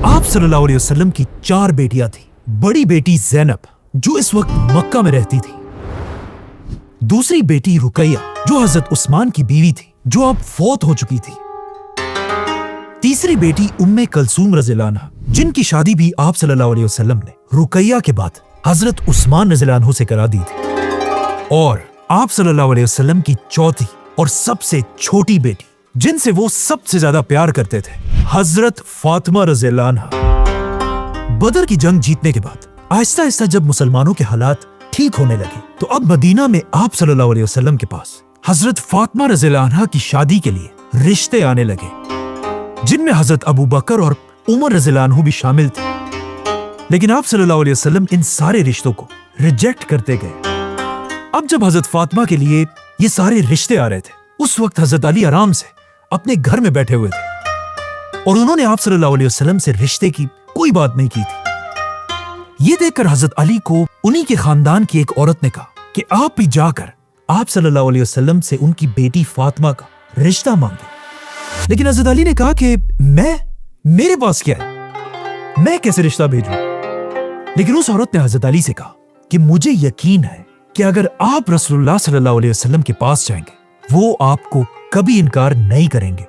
आप सल्लल्लाहु अलैहि वसल्लम की 4 बेटियां थी। बड़ी बेटी ज़ैनब, जो इस वक्त मक्का में रहती थी। दूसरी बेटी रुकैया, जो हजरत उस्मान की बीवी थी, जो अब फौत हो चुकी थी। तीसरी बेटी उम्मे कलसूम रज़ियल्लाहु अन्हा, जिनकी शादी भी आप सल्लल्लाहु अलैहि वसल्लम ने रुकैया के बाद हजरत उस्मान रज़ियल्लाहु अन्हु से करा दी थी। और आप सल्लल्लाहु अलैहि वसल्लम की चौथी और सबसे छोटी बेटी, जिनसे वो सबसे ज्यादा प्यार करते थे, हजरत फातिमा रज़ियल्लाहु अन्हा। बदर की जंग जीतने के बाद आहिस्ता आहिस्ता जब मुसलमानों के हालात ठीक होने लगे, तो अब मदीना में आप सल्लल्लाहु अलैहि वसल्लम के पास हजरत फातिमा रज़ियल्लाहु अन्हा की शादी के लिए रिश्ते आने लगे, जिनमें हजरत अबू बकर और उमर रज़ियल्लाहु अन्हु भी शामिल थे। लेकिन आप सल्लल्लाहु अलैहि वसल्लम इन सारे रिश्तों को रिजेक्ट करते गए। अब जब हजरत फातिमा के लिए ये सारे रिश्ते आ रहे थे, उस वक्त हजरत अली आराम से अपने घर में बैठे हुए थे और उन्होंने आप सल्लल्लाहु अलैहि वसल्लम से रिश्ते की कोई बात नहीं की थी। ये देखकर हजरत अली को उन्हीं के खानदान की एक औरत ने कहा कि आप भी जाकर आप सल्लल्लाहु अलैहि वसल्लम से उनकी बेटी फातिमा का रिश्ता मांगे। लेकिन हजरत अली ने कहा कि मेरे पास क्या है, मैं कैसे रिश्ता भेजूं? लेकिन उस औरत ने हजरत अली से कहा कि मुझे यकीन है कि अगर आप रसूलुल्लाह सल्लल्लाहु अलैहि वसल्लम के पास जाएंगे, वो आपको कभी इनकार नहीं करेंगे।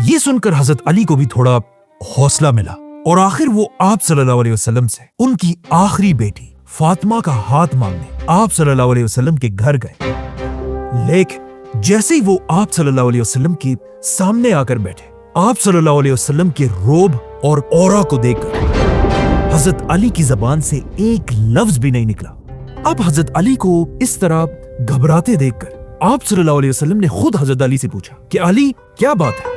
ये सुनकर हजरत अली को भी थोड़ा हौसला मिला और आखिर वो आप सल्लल्लाहु अलैहि वसल्लम से उनकी आखिरी बेटी फातिमा का हाथ मांगने आप सल्लल्लाहु अलैहि वसल्लम के घर गए। लेकिन जैसे ही वो आप सल्लल्लाहु अलैहि वसल्लम के सामने आकर बैठे, आप सल्लल्लाहु अलैहि वसल्लम के रोब और औरा को देखकर हजरत अली की जबान से एक लफ्ज भी नहीं निकला। अब हजरत अली को इस तरह घबराते देखकर आप सल्लल्लाहु अलैहि वसल्लम ने खुद हजरत अली से पूछा कि अली, क्या बात है?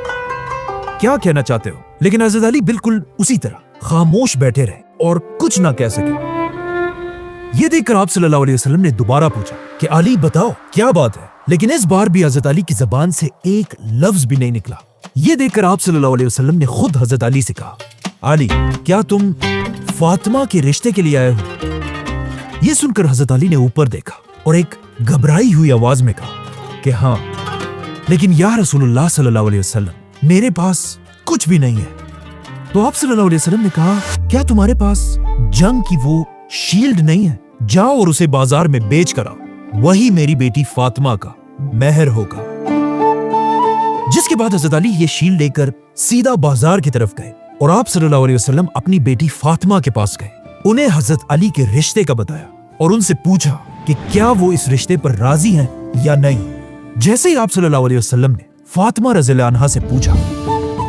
क्या कहना चाहते हो? लेकिन हजरत अली बिल्कुल उसी तरह खामोश बैठे रहे और कुछ ना कह सके। ये देखकर आप सल्लल्लाहु अलैहि वसल्लम ने दोबारा पूछा कि अली बताओ क्या बात है, लेकिन इस बार भी हजरत अली की जबान से एक लफ्ज भी नहीं निकला। ये देखकर आप सल्लल्लाहु अलैहि वसल्लम ने खुद हजरत अली से कहा, अली क्या तुम फातिमा के रिश्ते के लिए आए हो? ये सुनकर हजरत अली ने ऊपर देखा और एक घबराई हुई आवाज में कहा कि हाँ, लेकिन या रसूलुल्लाह सल्लल्लाहु अलैहि वसल्लम मेरे पास कुछ भी नहीं है। तो आप सल्लल्लाहु अलैहि वसल्लम ने कहा, क्या तुम्हारे पास जंग की वो शील्ड नहीं है? जाओ और उसे बाजार में बेच कर आओ, वही मेरी बेटी फातिमा का मेहर होगा। जिसके बाद हजरत अली ये शील्ड लेकर सीधा बाजार की तरफ गए और आप सल्लल्लाहु अलैहि वसल्लम अपनी बेटी फातिमा के पास गए। उन्हें हजरत अली के रिश्ते का बताया और उनसे पूछा कि क्या वो इस रिश्ते पर राजी हैं या नहीं। जैसे ही आप सल्लल्लाहु अलैहि वसल्लम ने फातिमा रज़ियल्लाहु अन्हा से पूछा,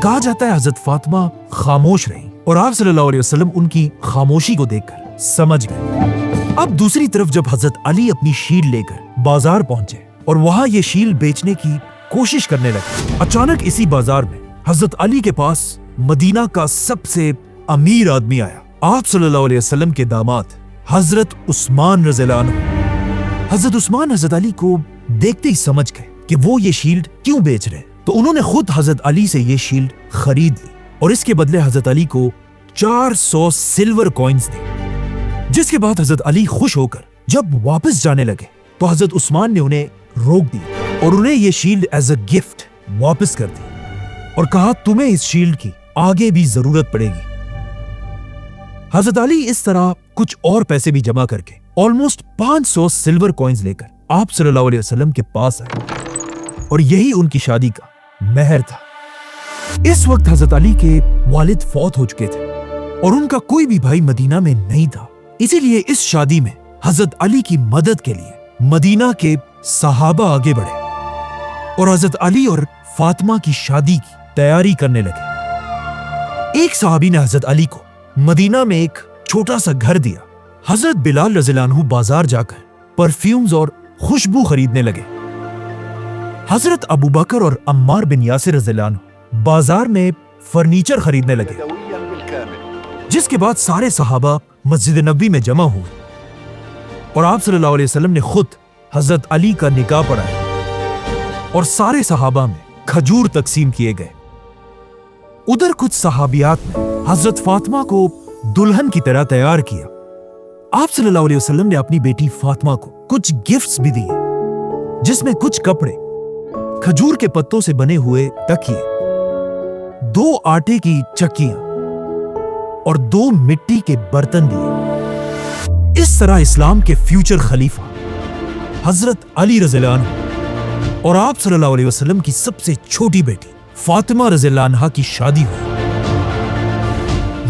कहा जाता है हजरत फातिमा खामोश रही और आप सल्लल्लाहु अलैहि वसल्लम उनकी खामोशी को देखकर समझ गए। अब दूसरी तरफ जब हजरत अली अपनी शील्ड लेकर बाजार पहुंचे और वहां ये शील्ड बेचने की कोशिश करने लगे, अचानक इसी बाजार में हजरत अली के पास मदीना का सबसे अमीर आदमी आया, आप सल्लल्लाहु अलैहि वसल्लम के दामाद हजरत उस्मान रज़ियल्लाहु अन्हु। हजरत उस्मान हजरत अली को देखते ही समझ गए कि वो ये शील्ड क्यों बेच रहे, तो उन्होंने खुद हजरत अली से ये शील्ड खरीद ली और इसके बदले हजरत अली को 400 सिल्वर कॉइन्स दी। जिसके बाद हजरत अली खुश होकर जब वापस जाने लगे तो हजरत उस्मान ने उन्हें रोक दिया और उन्हें ये शील्ड एज अ गिफ्ट वापस कर दी और कहा, तुम्हें इस शील्ड की आगे भी जरूरत पड़ेगी। हजरत अली इस तरह कुछ और पैसे भी जमा करके ऑलमोस्ट 500 सिल्वर कॉइन्स लेकर आप सल्लल्लाहु अलैहि वसल्लम के पास आए और यही उनकी शादी का मेहर था। इस वक्त हजरत अली के वालिद फौत हो चुके थे और उनका कोई भी भाई मदीना में नहीं था, इसीलिए इस शादी में हजरत अली की मदद के लिए मदीना के सहाबा आगे बढ़े और हजरत अली और फातिमा की शादी की तैयारी करने लगे। एक सहाबी ने हजरत अली को मदीना में एक छोटा सा घर दिया। हजरत बिलाल रज़ियल्लाहु अन्हु बाजार जाकर परफ्यूम्स और खुशबू खरीदने लगे। हजरत अबू बकर और अम्मार बिन यासिर रज़ियल्लाहु अन्हु बाजार में फर्नीचर खरीदने लगे। जिसके बाद सारे सहाबा मस्जिद नबी में जमा हुए और आप सल्लल्लाहु अलैहि वसल्लम ने खुद हजरत अली का निकाह पढ़ाया और सारे सहाबा में खजूर तकसीम किए गए। उधर कुछ सहाबियात ने हजरत फातिमा को दुल्हन की तरह तैयार किया। आप सल्लल्लाहु अलैहि वसल्लम ने अपनी बेटी फातिमा को कुछ गिफ्ट्स भी दिए, जिसमें कुछ कपड़े, खजूर के पत्तों से बने हुए तकिए, 2 आटे की चक्कियां और 2 मिट्टी के बर्तन दिए। इस तरह इस्लाम के फ्यूचर खलीफा हजरत अली रज़ियल्लाहु अन्हु और आप सल्लल्लाहु अलैहि वसल्लम की सबसे छोटी बेटी फातिमा रज़ियल्लाहु अन्हा की शादी हुई।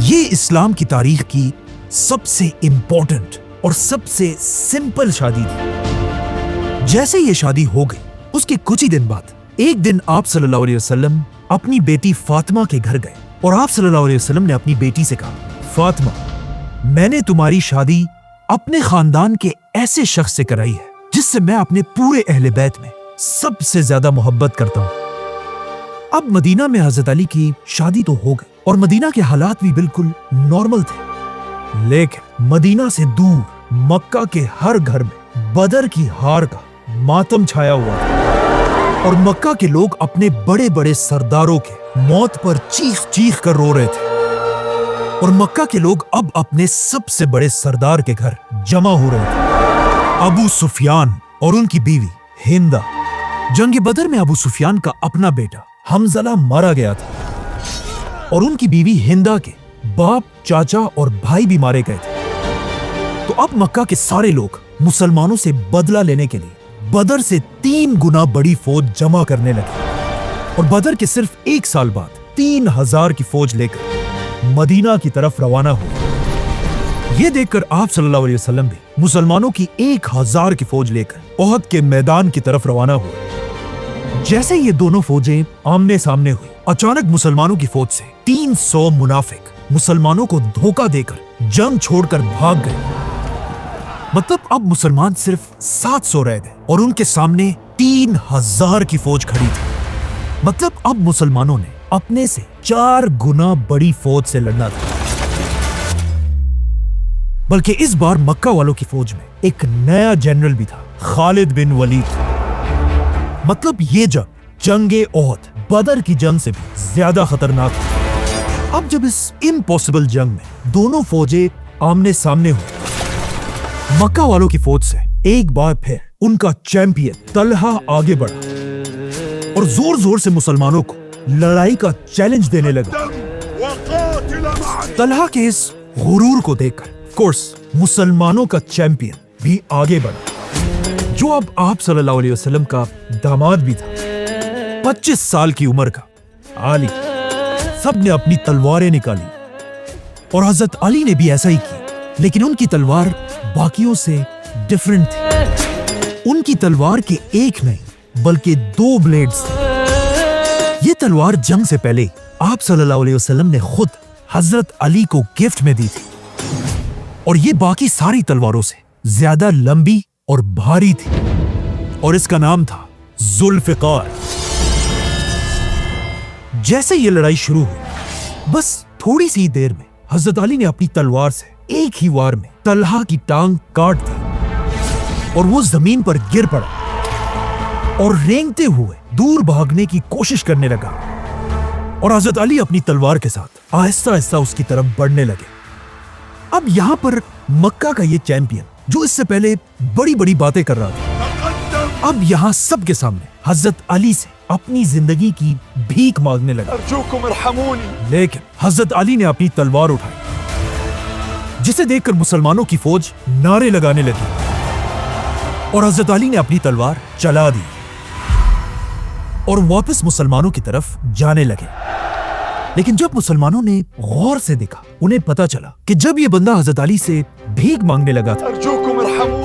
ये इस्लाम की तारीख की सबसे इंपॉर्टेंट और सबसे सिंपल शादी थी। जैसे ये शादी हो गई, उसके कुछ ही दिन बाद एक दिन आप सल्लल्लाहु अलैहि वसल्लम अपनी बेटी फातिमा के घर गए और आप सल्लल्लाहु अलैहि वसल्लम ने अपनी बेटी से कहा, फातिमा, मैंने तुम्हारी शादी अपने खानदान के ऐसे शख्स से कराई है जिससे मैं अपने पूरे अहले बैत में सबसे ज्यादा मोहब्बत करता हूं। अब मदीना में हजरत अली की शादी तो हो गई और मदीना के हालात भी बिल्कुल नॉर्मल थे, लेकिन मदीना से दूर मक्का के हर घर में बदर की हार का मातम छाया हुआ था और मक्का के लोग अपने बड़े बड़े सरदारों के मौत पर चीख चीख कर रो रहे थे और मक्का के लोग अब अपने सबसे बड़े सरदार के घर जमा हो रहे थे, अबू सुफियान और उनकी बीवी हिंदा। जंग बदर में अबू सुफियान का अपना बेटा हमज़ला मारा गया था और उनकी बीवी हिंदा के बाप, चाचा और भाई भी मारे गए थे। तो अब मक्का के सारे लोग मुसलमानों से बदला लेने के लिए बदर से 3 गुना बड़ी फौज जमा करने लगे और बदर के सिर्फ 1 साल बाद 3000 की फौज लेकर मदीना की तरफ रवाना हुए। ये देखकर आप सल्लल्लाहु अलैहि वसल्लम भी मुसलमानों की 1000 की फौज लेकर ओहद के मैदान की तरफ रवाना हुए। जैसे ये दोनों फौजें आमने सामने हुई, अचानक मुसलमानों की फौज से 300 मुनाफिक मुसलमानों को धोखा देकर जंग छोड़कर भाग गए। मतलब अब मुसलमान सिर्फ 700 रह गए और उनके सामने 3000 की फौज खड़ी थी। मतलब अब मुसलमानों ने अपने से 4 गुना बड़ी फौज से लड़ना था। बल्कि इस बार मक्का वालों की फौज में एक नया जनरल भी था, खालिद बिन वलीद। मतलब ये जंगे ओहद बदर की जंग से भी ज्यादा खतरनाक थी। अब जब इस इम्पॉसिबल जंग में दोनों फौजें आमने सामने हुई, मक्का वालों की फौज से एक बार फिर उनका चैंपियन तलहा आगे बढ़ा और जोर जोर से मुसलमानों को लड़ाई का चैलेंज देने लगा। तलहा के इस गुरूर को देखकर कोर्स मुसलमानों का चैंपियन भी आगे बढ़ा, जो अब आप सल्लल्लाहु अलैहि वसल्लम का दामाद भी था, 25 साल की उम्र का अली। सब ने अपनी तलवारें निकाली और हजरत अली ने भी ऐसा ही किया, लेकिन उनकी तलवार बाकियों से डिफरेंट थी। उनकी तलवार के एक नहीं बल्कि 2 ब्लेड्स थे। ये तलवार जंग से पहले आप सल्लल्लाहु अलैहि वसल्लम ने खुद हजरत अली को गिफ्ट में दी थी, और ये बाकी सारी तलवारों से ज्यादा लंबी और भारी थी, और इसका नाम था जुल्फिकार। जैसे ये लड़ाई शुरू हुई, बस थोड़ी सी देर में हजरत अली ने अपनी तलवार से एक ही वार में तलहा की टांग काट दी और वो जमीन पर गिर पड़ा और रेंगते हुए दूर भागने की कोशिश करने लगा। और हजरत अली अपनी तलवार के साथ आहिस्ता आहिस्ता उसकी तरफ बढ़ने लगे। अब यहां पर मक्का का ये चैंपियन, जो इससे पहले बड़ी बड़ी बातें कर रहा था, अब यहां सबके सामने हजरत अली से अपनी जिंदगी की भीख मांगने लगा। लेकिन हजरत अली ने अपनी तलवार उठाई, जिसे देखकर मुसलमानों की फौज नारे लगाने लगी, और हजरत अली ने अपनी तलवार चला दी और वापस मुसलमानों की तरफ जाने लगे। लेकिन जब मुसलमानों ने गौर से देखा, उन्हें पता चला कि जब ये बंदा हजरत अली से भीख मांगने लगा था,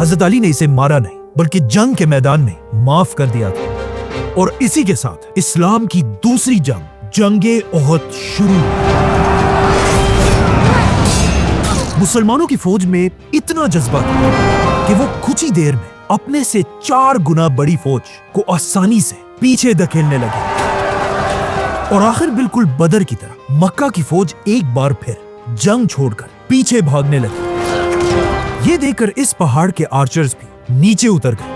हजरत अली ने इसे मारा नहीं बल्कि जंग के मैदान में माफ कर दिया था। और इसी के साथ इस्लाम की दूसरी जंग, जंगे ओहद शुरू हुई। मुसलमानों की फौज में इतना जज्बा था कि वो कुछ ही देर में अपने से 4 गुना बड़ी फौज को आसानी से पीछे धकेलने लगे, और आखिर बिल्कुल बदर की तरह मक्का की फौज एक बार फिर जंग छोड़कर पीछे भागने लगी। ये देखकर इस पहाड़ के आर्चर्स भी नीचे उतर गए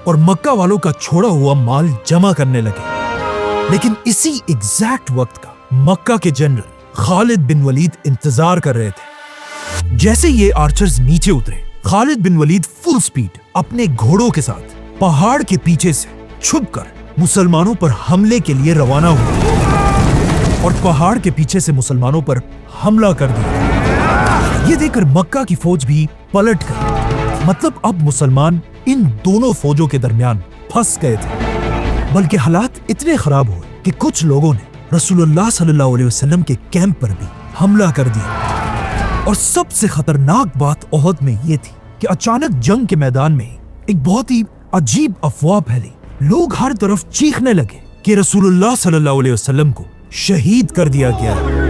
और मक्का वालों का छोड़ा हुआ माल जमा करने लगे। लेकिन इसी एग्जैक्ट वक्त का मक्का के जनरल खालिद बिन वलीद इंतजार कर रहे थे। जैसे ये आर्चर्स नीचे उतरे, खालिद बिन वलीद फुल स्पीड अपने घोड़ों के साथ पहाड़ के पीछे से छुपकर मुसलमानों पर हमले के लिए रवाना हुए और पहाड़ के पीछे से मुसलमानों पर हमला कर दिया। ये देखकर मक्का की फौज भी पलट गई। मतलब अब मुसलमान इन दोनों फौजों के दरमियान फंस गए थे। बल्कि हालात इतने खराब हुए कि कुछ लोगों ने रसूलुल्लाह सल्लल्लाहु अलैहि वसल्लम के कैंप पर भी हमला कर दिया। और सबसे खतरनाक बात ओहद में ये थी कि अचानक जंग के मैदान में एक बहुत ही अजीब अफवाह फैली। लोग हर तरफ चीखने लगे कि रसूलुल्लाह सल्लल्लाहु अलैहि वसल्लम को शहीद कर दिया गया है।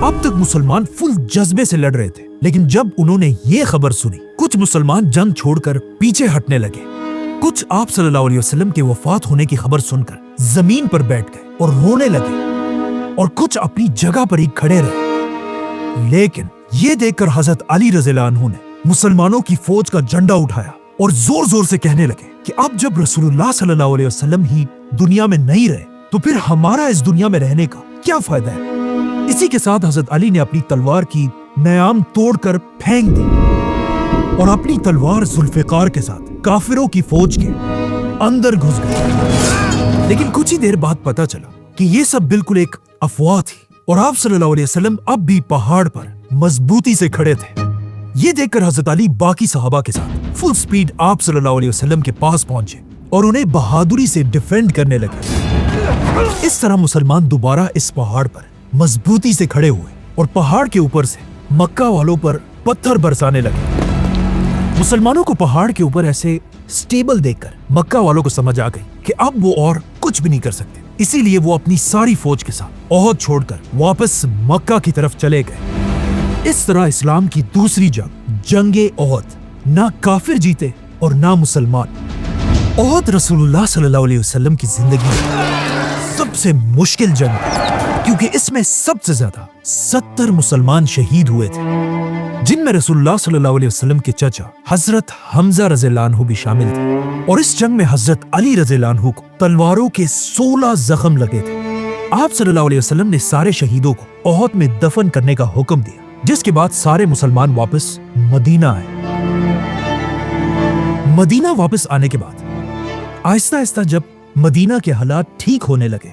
अब तक मुसलमान फुल जज्बे से लड़ रहे थे, लेकिन जब उन्होंने ये खबर सुनी, कुछ मुसलमान जंग छोड़कर पीछे हटने लगे। कुछ आप सल्लल्लाहु अलैहि वसल्लम के वफात होने की खबर सुनकर जमीन पर बैठ गए और रोने लगे, और कुछ अपनी जगह पर ही खड़े रहे। लेकिन ये देखकर हजरत अली रज़ियल्लाहु अन्हु ने मुसलमानों की फौज का झंडा उठाया और जोर जोर से कहने लगे कि अब जब रसूलुल्लाह सल्लल्लाहु अलैहि वसल्लम ही दुनिया में नहीं रहे, तो फिर हमारा इस दुनिया में रहने का क्या फायदा है। इसी के साथ हजरत अली ने अपनी तलवार की नयाम तोड़कर फेंक दी और अपनी तलवार जुल्फिकार के साथ काफिरों की फौज के अंदर घुस गए। लेकिन कुछ ही देर बाद पता चला कि ये सब बिल्कुल एक अफवाह थी, और आप सल्लल्लाहु अलैहि वसल्लम अब भी पहाड़ पर मजबूती से खड़े थे। ये देखकर हजरत अली बाकी सहाबा के साथ फुल स्पीड आप सल्लल्लाहु अलैहि वसल्लम के पास पहुंचे और उन्हें बहादुरी से डिफेंड करने लगे। इस तरह मुसलमान दोबारा इस पहाड़ पर मजबूती से खड़े हुए और पहाड़ के ऊपर से मक्का वालों पर पत्थर बरसाने लगे। मुसलमानों को पहाड़ के ऊपर ऐसे स्टेबल देखकर मक्का वालों को समझ आ गई कि अब वो और कुछ भी नहीं कर सकते। इसीलिए वो अपनी सारी फौज के साथ ओहद छोड़कर वापस मक्का की तरफ चले गए। इस तरह इस्लाम की दूसरी जंग, जंगे ओहद, ना काफिर जीते और ना मुसलमान। ओहद रसूलुल्लाह सल्लल्लाहु अलैहि वसल्लम की जिंदगी में سے مشکل جنگ کیونکہ اس میں سب سے زیادہ 70 مسلمان شہید ہوئے تھے، جن میں رسول اللہ صلی اللہ علیہ وسلم کے چچا حضرت حمزہ رضی اللہ عنہ بھی شامل تھے، اور اس جنگ میں حضرت علی رضی اللہ عنہ کو تلواروں کے 16 زخم لگے تھے۔ آپ صلی اللہ علیہ وسلم نے سارے شہیدوں کو احد میں دفن کرنے کا حکم دیا، جس کے بعد سارے مسلمان واپس مدینہ آئے۔ مدینہ واپس آنے کے بعد آہستہ آہستہ جب مدینہ کے حالات ٹھیک ہونے لگے،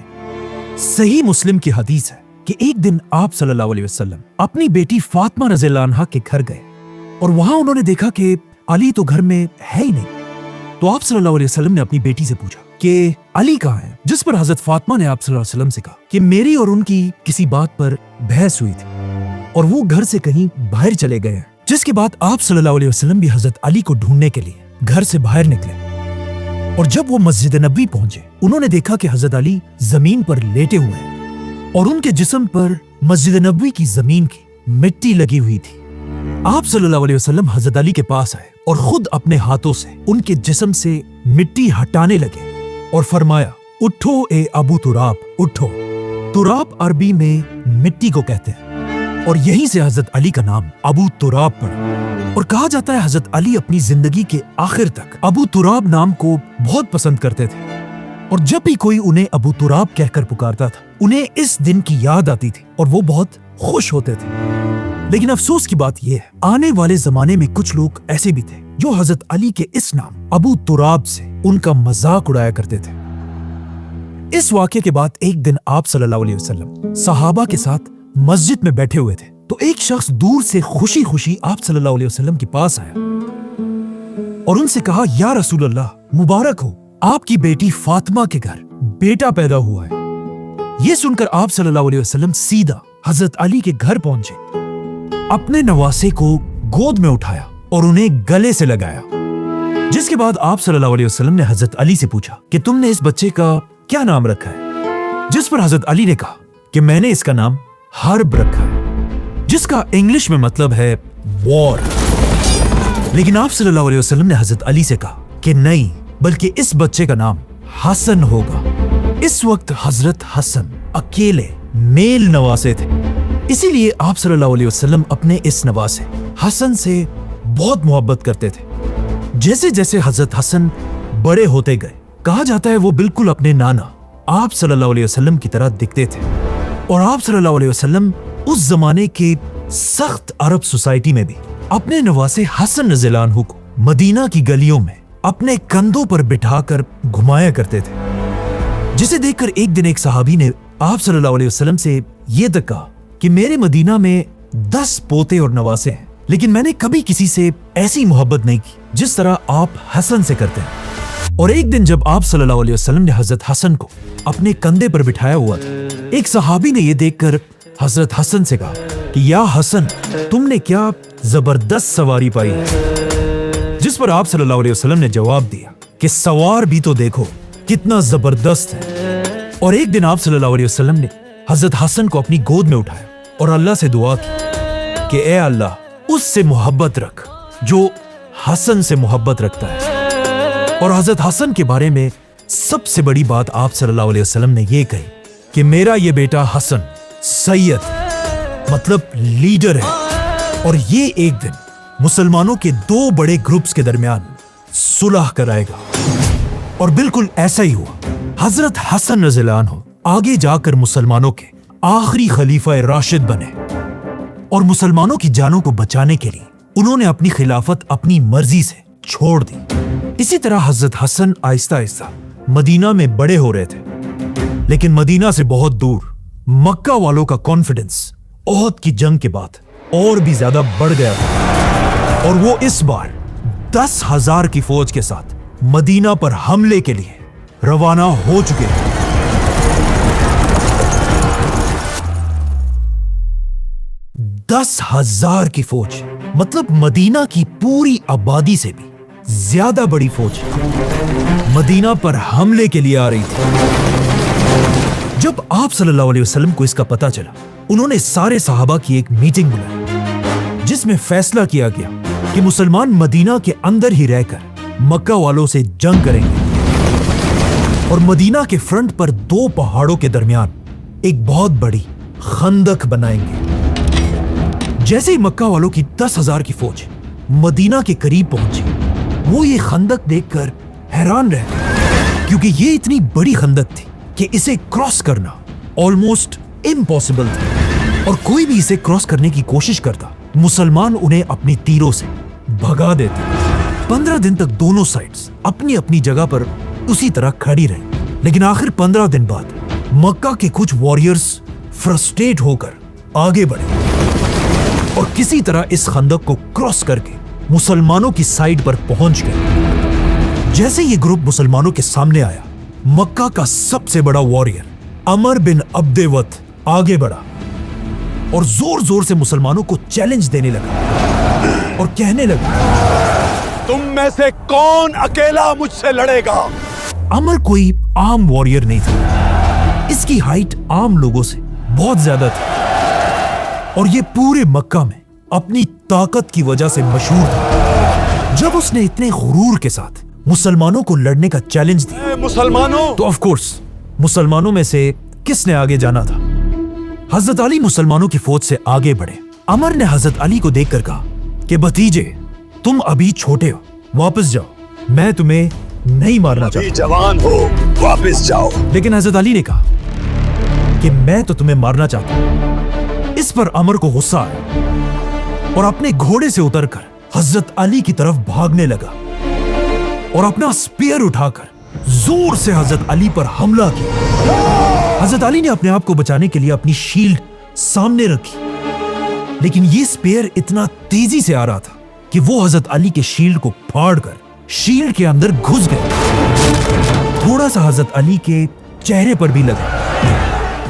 صحیح مسلم کی حدیث ہے کہ ایک دن آپ صلی اللہ علیہ وسلم اپنی بیٹی فاطمہ رضی اللہ عنہا کے گھر گئے، اور وہاں انہوں نے دیکھا کہ علی تو گھر میں ہے ہی نہیں۔ تو آپ صلی اللہ علیہ وسلم نے اپنی بیٹی سے پوچھا کہ علی کہاں ہے، جس پر حضرت فاطمہ نے آپ صلی اللہ علیہ وسلم سے کہا کہ میری اور ان کی کسی بات پر بحث ہوئی تھی اور وہ گھر سے کہیں باہر چلے گئے ہیں۔ جس کے بعد آپ صلی اللہ علیہ وسلم بھی حضرت علی کو ڈھونڈنے کے لیے گھر سے باہر نکلے، اور جب وہ مسجد نبوی پہنچے انہوں نے دیکھا کہ حضرت علی زمین پر لیٹے ہوئے ہیں اور ان کے جسم پر مسجد نبوی کی زمین کی مٹی لگی ہوئی تھی۔ آپ صلی اللہ علیہ وسلم حضرت علی کے پاس آئے اور خود اپنے ہاتھوں سے ان کے جسم سے مٹی ہٹانے لگے اور فرمایا، اٹھو اے ابو تراب، اٹھو۔ تراب عربی میں مٹی کو کہتے ہیں، اور یہیں سے حضرت علی کا نام ابو تراب پڑا، اور کہا جاتا ہے حضرت علی اپنی زندگی کے آخر تک ابو تراب نام کو بہت پسند کرتے تھے، اور جب بھی کوئی انہیں ابو تراب کہہ کر پکارتا تھا انہیں اس دن کی یاد آتی تھی اور وہ بہت خوش ہوتے تھے۔ لیکن افسوس کی بات یہ ہے، آنے والے زمانے میں کچھ لوگ ایسے بھی تھے جو حضرت علی کے اس نام ابو تراب سے ان کا مذاق اڑایا کرتے تھے۔ اس واقعے کے بعد ایک دن آپ صلی اللہ علیہ وسلم صحابہ کے ساتھ مسجد میں بیٹھے ہوئے تھے، تو ایک شخص دور سے خوشی خوشی آپ صلی اللہ علیہ وسلم کے پاس آیا اور ان سے کہا، یا رسول اللہ، مبارک ہو، آپ کی بیٹی فاطمہ کے گھر بیٹا پیدا ہوا ہے۔ یہ سن کر آپ صلی اللہ علیہ وسلم سیدھا حضرت علی کے گھر پہنچے، اپنے نواسے کو گود میں اٹھایا اور انہیں گلے سے لگایا، جس کے بعد آپ صلی اللہ علیہ وسلم نے حضرت علی سے پوچھا کہ تم نے اس بچے کا کیا نام رکھا ہے؟ جس پر حضرت علی نے کہا کہ میں نے اس کا نام حرب رکھا ہے، جس کا انگلش میں مطلب ہے وار۔ لیکن آپ صلی اللہ علیہ وسلم نے حضرت علی سے کہا کہ نہیں، بلکہ اس بچے کا نام حسن ہوگا۔ اس وقت حضرت حسن اکیلے میل نواسے تھے، اسی لیے آپ صلی اللہ علیہ وسلم اپنے اس نواسے حسن سے بہت محبت کرتے تھے۔ جیسے جیسے حضرت حسن بڑے ہوتے گئے، کہا جاتا ہے وہ بالکل اپنے نانا آپ صلی اللہ علیہ وسلم کی طرح دکھتے تھے، اور آپ صلی اللہ علیہ وسلم اس زمانے کے سخت عرب سوسائٹی میں بھی اپنے نواسے حسن رضی اللہ عنہ کو مدینہ کی گلیوں میں اپنے کندھوں پر بٹھا کر گھمایا کرتے تھے، جسے دیکھ کر ایک دن ایک صحابی نے آپ صلی اللہ علیہ وسلم سے یہ تک کہا کہ میرے مدینہ میں 10 پوتے اور نواسے ہیں، لیکن میں نے کبھی کسی سے ایسی محبت نہیں کی جس طرح آپ حسن سے کرتے ہیں۔ اور ایک دن جب آپ صلی اللہ علیہ وسلم نے حضرت حسن کو اپنے کندھے پر بٹھایا ہوا تھا، ایک صحابی نے یہ دیکھ کر حضرت حسن سے کہا کہ یا حسن، تم نے کیا زبردست سواری پائی ہے، جس پر آپ صلی اللہ علیہ وسلم نے جواب دیا کہ سوار بھی تو دیکھو کتنا زبردست ہے۔ اور ایک دن آپ صلی اللہ علیہ وسلم نے حضرت حسن کو اپنی گود میں اٹھایا اور اللہ سے دعا کی کہ اے اللہ، اس سے محبت رکھ جو حسن سے محبت رکھتا ہے۔ اور حضرت حسن کے بارے میں سب سے بڑی بات آپ صلی اللہ علیہ وسلم نے یہ کہی کہ میرا یہ بیٹا حسن سید مطلب لیڈر ہے، اور یہ ایک دن مسلمانوں کے 2 بڑے گروپس کے درمیان صلح کرائے گا۔ اور بالکل ایسا ہی ہوا۔ حضرت حسن رضی اللہ عنہ آگے جا کر مسلمانوں کے آخری خلیفہ راشد بنے، اور مسلمانوں کی جانوں کو بچانے کے لیے انہوں نے اپنی خلافت اپنی مرضی سے چھوڑ دی۔ اسی طرح حضرت حسن آہستہ آہستہ مدینہ میں بڑے ہو رہے تھے، لیکن مدینہ سے بہت دور مکہ والوں کا کانفیڈنس احد کی جنگ کے بعد اور بھی زیادہ بڑھ گیا تھا، اور وہ اس بار 10,000 کی فوج کے ساتھ مدینہ پر حملے کے لیے روانہ ہو چکے تھے۔ 10,000 کی فوج مطلب مدینہ کی پوری آبادی سے بھی زیادہ بڑی فوج مدینہ پر حملے کے لیے آ رہی تھی۔ جب آپ صلی اللہ علیہ وسلم کو اس کا پتہ چلا، انہوں نے سارے صحابہ کی ایک میٹنگ بلائی، جس میں فیصلہ کیا گیا کہ مسلمان مدینہ کے اندر ہی رہ کر مکہ والوں سے جنگ کریں گے۔ और मदीना के फ्रंट पर 2 पहाड़ों के दरमियान एक बहुत बड़ी खंदक बनाएंगे। जैसे ही मक्का वालों की 10,000 की फौज मदीना के करीब पहुंची, वो ये खंदक देखकर हैरान रह गए, क्योंकि ये इतनी बड़ी खंदक थी कि इसे क्रॉस करना ऑलमोस्ट इम्पॉसिबल था, और कोई भी इसे क्रॉस करने की कोशिश करता, मुसलमान उन्हें अपनी तीरों से भगा देते। 15 दिन तक दोनों साइड्स अपनी अपनी जगह पर उसी तरह खड़ी रही, लेकिन आखिर 15 दिन बाद मक्का के कुछ वॉरियर्स फ्रस्ट्रेट होकर आगे बढ़े और किसी तरह इस खंदक को क्रॉस करके मुसलमानों की साइड पर पहुंच गए। जैसे ये ग्रुप मुसलमानों के सामने आया, मक्का का सबसे बड़ा वॉरियर अमर बिन अब्देवत आगे बढ़ा और जोर जोर से मुसलमानों को चैलेंज देने लगा और कहने लगा, तुम में से कौन अकेला मुझसे लड़ेगा? अमर कोई आम वॉरियर नहीं था, इसकी हाइट आम लोगों से बहुत ज्यादा थी और ये पूरे मक्का में अपनी ताकत की वजह से मशहूर था। जब उसने इतने गुरूर के साथ मुसलमानों को लड़ने का चैलेंज दिया, मुसलमानों, तो ऑफ कोर्स मुसलमानों में से किसने आगे जाना था? हजरत अली मुसलमानों की फौज से आगे बढ़े। अमर ने हजरत अली को देखकर कहा कि भतीजे, तुम अभी छोटे हो, वापस जाओ, मैं तुम्हें नहीं मारना चाहता। जवान हो, वापस जाओ। लेकिन हजरत अली ने कहा कि मैं तो तुम्हें मारना चाहता हूं। इस पर अमर को गुस्सा आया और अपने घोड़े से उतरकर हजरत अली की तरफ भागने लगा और अपना स्पीयर उठाकर जोर से हजरत अली पर हमला किया। हजरत अली ने अपने आप को बचाने के लिए अपनी शील्ड सामने रखी, लेकिन ये स्पीयर इतना तेजी से आ रहा था कि वो हजरत अली के शील्ड को फाड़कर शील्ड के अंदर घुस गए। थोड़ा सा हजरत अली के चेहरे पर भी लगा।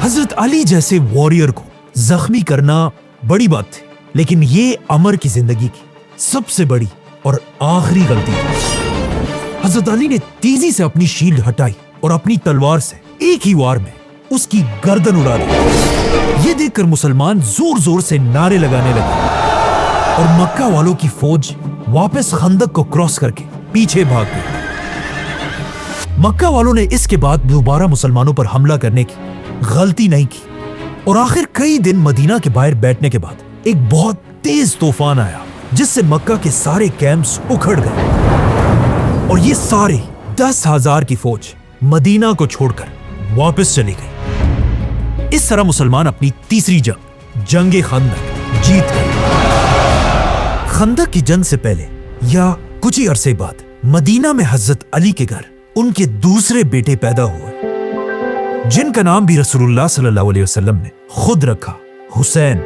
हजरत अली जैसे वॉरियर को जख्मी करना बड़ी बात थी, लेकिन ये अमर की जिंदगी की सबसे बड़ी और आखिरी गलती थी। हजरत अली ने तेजी से अपनी शील्ड हटाई और अपनी तलवार से एक ही वार में उसकी गर्दन उड़ा दी। ये देखकर मुसलमान जोर जोर से नारे लगाने लगे और मक्का वालों की फौज वापस खंदक को क्रॉस करके पीछे भाग गई। मक्का वालों ने इसके बाद दोबारा मुसलमानों पर हमला करने की गलती नहीं की और आखिर कई दिन मदीना के बाहर बैठने के बाद एक बहुत तेज तूफान आया, जिससे मक्का के सारे कैंप्स उखड़ गए और ये सारे 10,000 की फौज मदीना को छोड़कर वापस चली गई। इस तरह मुसलमान अपनी तीसरी जंग खंदक जीत गए। खंदक की जंग से पहले या कुछ ही अरसे बाद मदीना में हजरत अली के घर उनके दूसरे बेटे पैदा हुए, जिनका नाम भी रसूलुल्लाह सल्लल्लाहु अलैहि वसल्लम ने खुद रखा, हुसैन।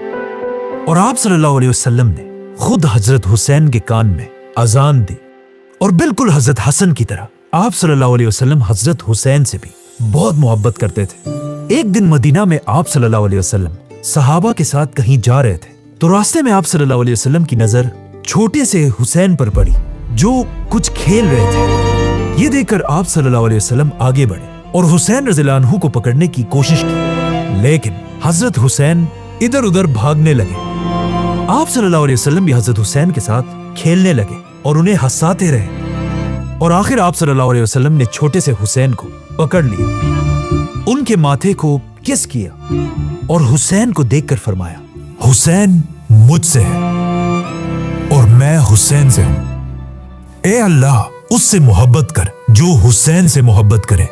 और आप सल्लल्लाहु अलैहि वसल्लम ने खुद हजरत हुसैन के कान में अजान दी और बिल्कुल हजरत हसन की तरह आप सल्लल्लाहु अलैहि वसल्लम हजरत हुसैन से भी बहुत मोहब्बत करते थे। एक दिन मदीना में आप सल्लल्लाहु अलैहि वसल्लम सहाबा के साथ कहीं जा रहे थे, तो रास्ते में आप सल्लल्लाहु अलैहि वसल्लम की नजर छोटे से हुसैन पर पड़ी, जो कुछ खेल रहे थे। ये देखकर आप सल्लल्लाहु अलैहि वसल्लम आगे बढ़े और हुसैन रज़ियल्लाहु अन्हु को पकड़ने की कोशिश की, लेकिन हजरत हुसैन इधर उधर भागने लगे। आप सल्लल्लाहु अलैहि वसल्लम भी हजरत हुसैन के साथ खेलने लगे और उन्हें हंसाते रहे और आखिर आप सल्लल्लाहु अलैहि वसल्लम ने छोटे से हुसैन को पकड़ लिया, उनके माथे को किस किया और हुसैन को देखकर फरमाया, हुसैन मुझसे है और मैं हुसैन से हूं। ए अल्लाह, उससे मोहब्बत कर जो हुसैन से मोहब्बत करे।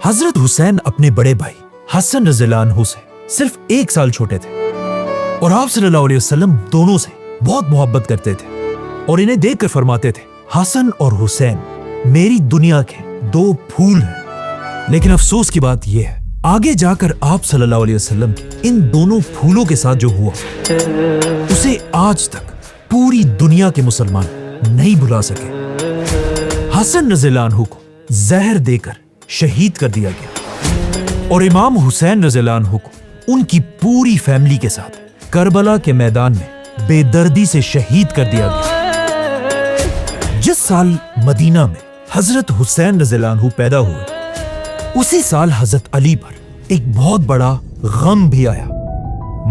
हजरत हुसैन अपने बड़े भाई हसन रज़ियल्लाहु अन्हु से सिर्फ 1 साल छोटे थे और आप सल्लल्लाहु अलैहि वसल्लम दोनों से बहुत मोहब्बत करते थे और इन्हें देखकर फरमाते थे, हसन और हुसैन मेरी दुनिया के 2 फूल हैं। लेकिन अफसोस की बात यह है, आगे जाकर आप सल्लल्लाहु अलैहि वसल्लम के इन दोनों फूलों के साथ जो हुआ, उसे आज तक पूरी दुनिया के मुसलमान नहीं भुला सके। हसन रज़ियल्लाहु अन्हु को जहर देकर शहीद कर दिया गया और इमाम हुसैन रज़ियल्लाहु अन्हु को उनकी पूरी फैमिली के साथ करबला के मैदान में बेदर्दी से शहीद कर दिया गया। जिस साल मदीना में हजरत हुसैन रज़ियल्लाहु अन्हु पैदा हुए, उसी साल हजरत अली पर एक बहुत बड़ा गम भी आया।